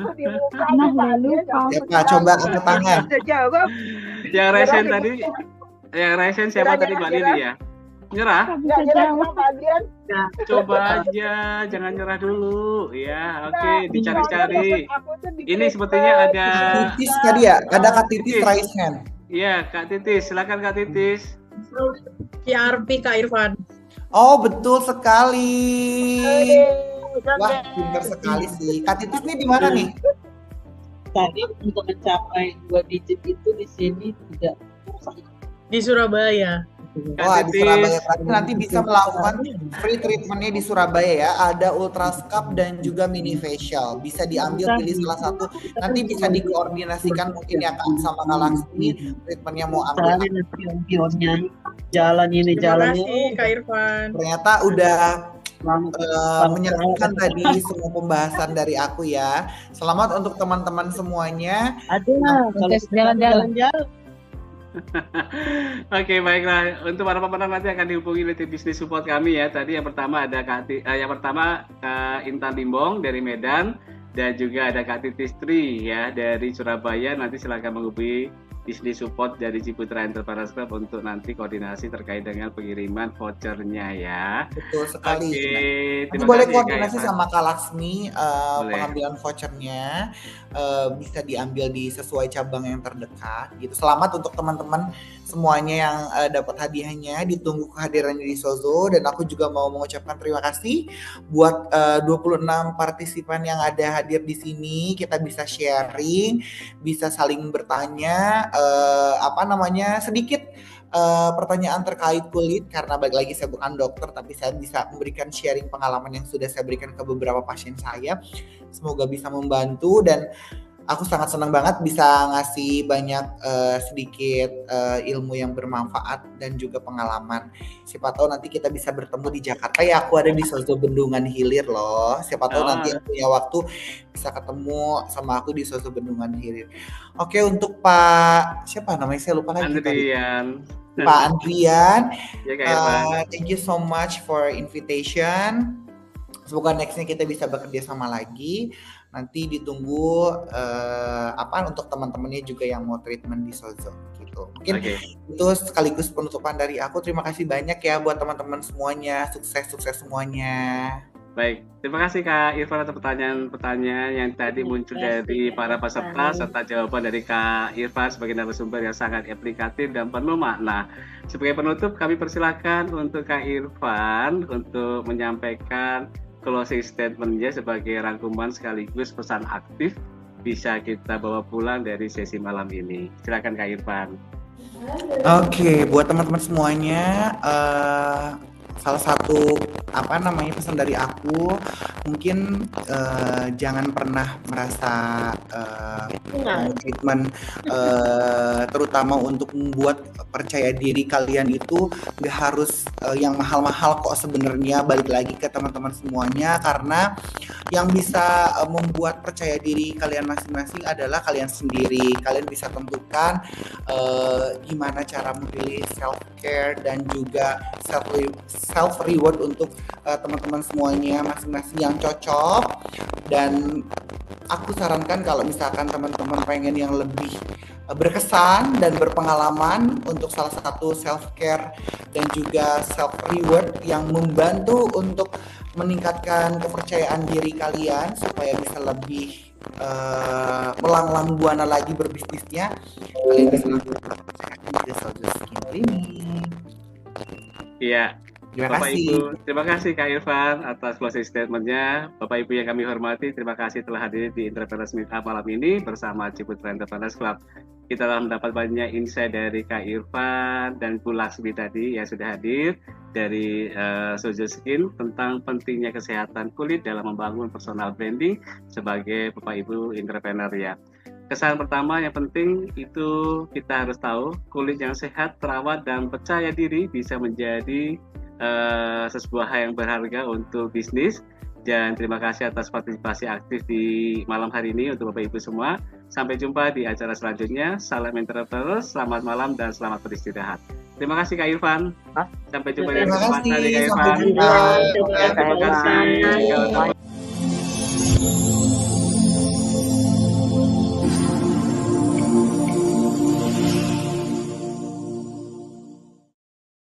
Speaker 2: Siapa coba angkat tangan?
Speaker 1: Yang resen tadi, siapa tadi, Mbak Lili ya? Nyerah? Nah, coba aja, jangan nyerah dulu ya. Oke, dicari-cari. Ini sepertinya ada
Speaker 2: Titis tadi ya, ada Kak Titis raise hand.
Speaker 1: Iya, Kak Titis, silakan Kak Titis.
Speaker 4: PRP Kak Irfan.
Speaker 2: Oh, betul sekali. Wah, pintar sekali sih. Kak Titis ini di mana nih?
Speaker 8: Tadi untuk mencapai 2 digit itu di sini tidak
Speaker 4: Di Surabaya.
Speaker 2: Wah, di Surabaya. Nanti bisa melakukan free treatmentnya di Surabaya ya. Ada ultrascap dan juga mini facial. Bisa diambil, pilih salah satu. Nanti bisa dikoordinasikan mungkin ya Kak sama Kak Laksmi. Treatmentnya mau ambil.
Speaker 8: Jalan ini.
Speaker 4: Terima kasih Kak Irfan.
Speaker 2: Ternyata udah menyenangkan tadi semua pembahasan dari aku ya. Selamat untuk teman-teman semuanya.
Speaker 8: Kalau jalan-jalan.
Speaker 1: Oke, baiklah. Untuk para pemenang nanti akan dihubungi oleh tim bisnis support kami ya. Tadi yang pertama ada Kak Intan Limbong dari Medan, dan juga ada Kak Titis Tri ya dari Surabaya. Nanti silakan menghubungi bisnis support dari Ciputra Enterprise Club untuk nanti koordinasi terkait dengan pengiriman vouchernya ya.
Speaker 2: Betul sekali.
Speaker 1: Oke,
Speaker 2: nanti boleh koordinasi sama Kak Laksmi, pengambilan vouchernya bisa diambil di sesuai cabang yang terdekat gitu. Selamat untuk teman-teman semuanya yang dapat hadiahnya, ditunggu kehadirannya di Sozo, dan aku juga mau mengucapkan terima kasih buat 26 partisipan yang ada hadir di sini. Kita bisa sharing, bisa saling bertanya, sedikit pertanyaan terkait kulit, karena balik lagi saya bukan dokter, tapi saya bisa memberikan sharing pengalaman yang sudah saya berikan ke beberapa pasien saya. Semoga bisa membantu, dan aku sangat senang banget bisa ngasih banyak sedikit ilmu yang bermanfaat dan juga pengalaman. Siapa tahu nanti kita bisa bertemu di Jakarta ya, aku ada di Sozo Bendungan Hilir loh. Siapa tahu nanti aku punya waktu bisa ketemu sama aku di Sozo Bendungan Hilir. Oke, untuk Pak siapa namanya, saya lupa lagi.
Speaker 1: Andrian.
Speaker 2: Pak Andrian,
Speaker 1: ya,
Speaker 2: thank you so much for invitation. Semoga nextnya kita bisa bekerja sama lagi. Nanti ditunggu untuk teman-temannya juga yang mau treatment di Sozo gitu. Mungkin itu sekaligus penutupan dari aku. Terima kasih banyak ya buat teman-teman semuanya. Sukses semuanya.
Speaker 1: Baik, terima kasih Kak Irfan atas pertanyaan-pertanyaan yang tadi muncul dari para peserta, serta jawaban dari Kak Irfan sebagai narasumber yang sangat aplikatif dan penuh makna. Sebagai penutup, kami persilakan untuk Kak Irfan untuk menyampaikan closing statement-nya sebagai rangkuman sekaligus pesan aktif bisa kita bawa pulang dari sesi malam ini. Silakan Kak Irfan.
Speaker 2: Oke, buat teman-teman semuanya, salah satu pesan dari aku, mungkin jangan pernah merasa treatment terutama untuk membuat percaya diri kalian itu gak harus yang mahal-mahal kok sebenarnya. Balik lagi ke teman-teman semuanya, karena yang bisa membuat percaya diri kalian masing-masing adalah kalian sendiri. Kalian bisa tentukan gimana cara memilih self care dan juga self reward untuk teman-teman semuanya masing-masing yang cocok. Dan aku sarankan kalau misalkan teman-teman pengen yang lebih berkesan dan berpengalaman untuk salah satu self care dan juga self reward yang membantu untuk meningkatkan kepercayaan diri kalian supaya bisa lebih melanglang buana lagi berbisnisnya, kalian bisa lakukan di Sozo Skin Clinic.
Speaker 1: Iya.
Speaker 2: Bapak Ibu,
Speaker 1: terima kasih Kak Irfan atas closing statement-nya. Bapak Ibu yang kami hormati, terima kasih telah hadir di Entrepreneurs Meetup malam ini bersama Ciputra Enterprise Club. Kita telah mendapat banyak insight dari Kak Irfan dan Bu Laksmi tadi yang sudah hadir. dari Sojo Skin tentang pentingnya kesehatan kulit dalam membangun personal branding sebagai Bapak Ibu entrepreneur ya. Kesan pertama yang penting itu kita harus tahu kulit yang sehat, terawat dan percaya diri bisa menjadi sebuah hal yang berharga untuk bisnis. Dan terima kasih atas partisipasi aktif di malam hari ini untuk Bapak Ibu semua. Sampai jumpa di acara selanjutnya. Salam entrepreneur, selamat malam dan selamat beristirahat. Terima kasih Kak Irfan. Sampai jumpa di kesempatan hari Kak Irfan.
Speaker 2: Sampai jumpa.
Speaker 1: Terima kasih.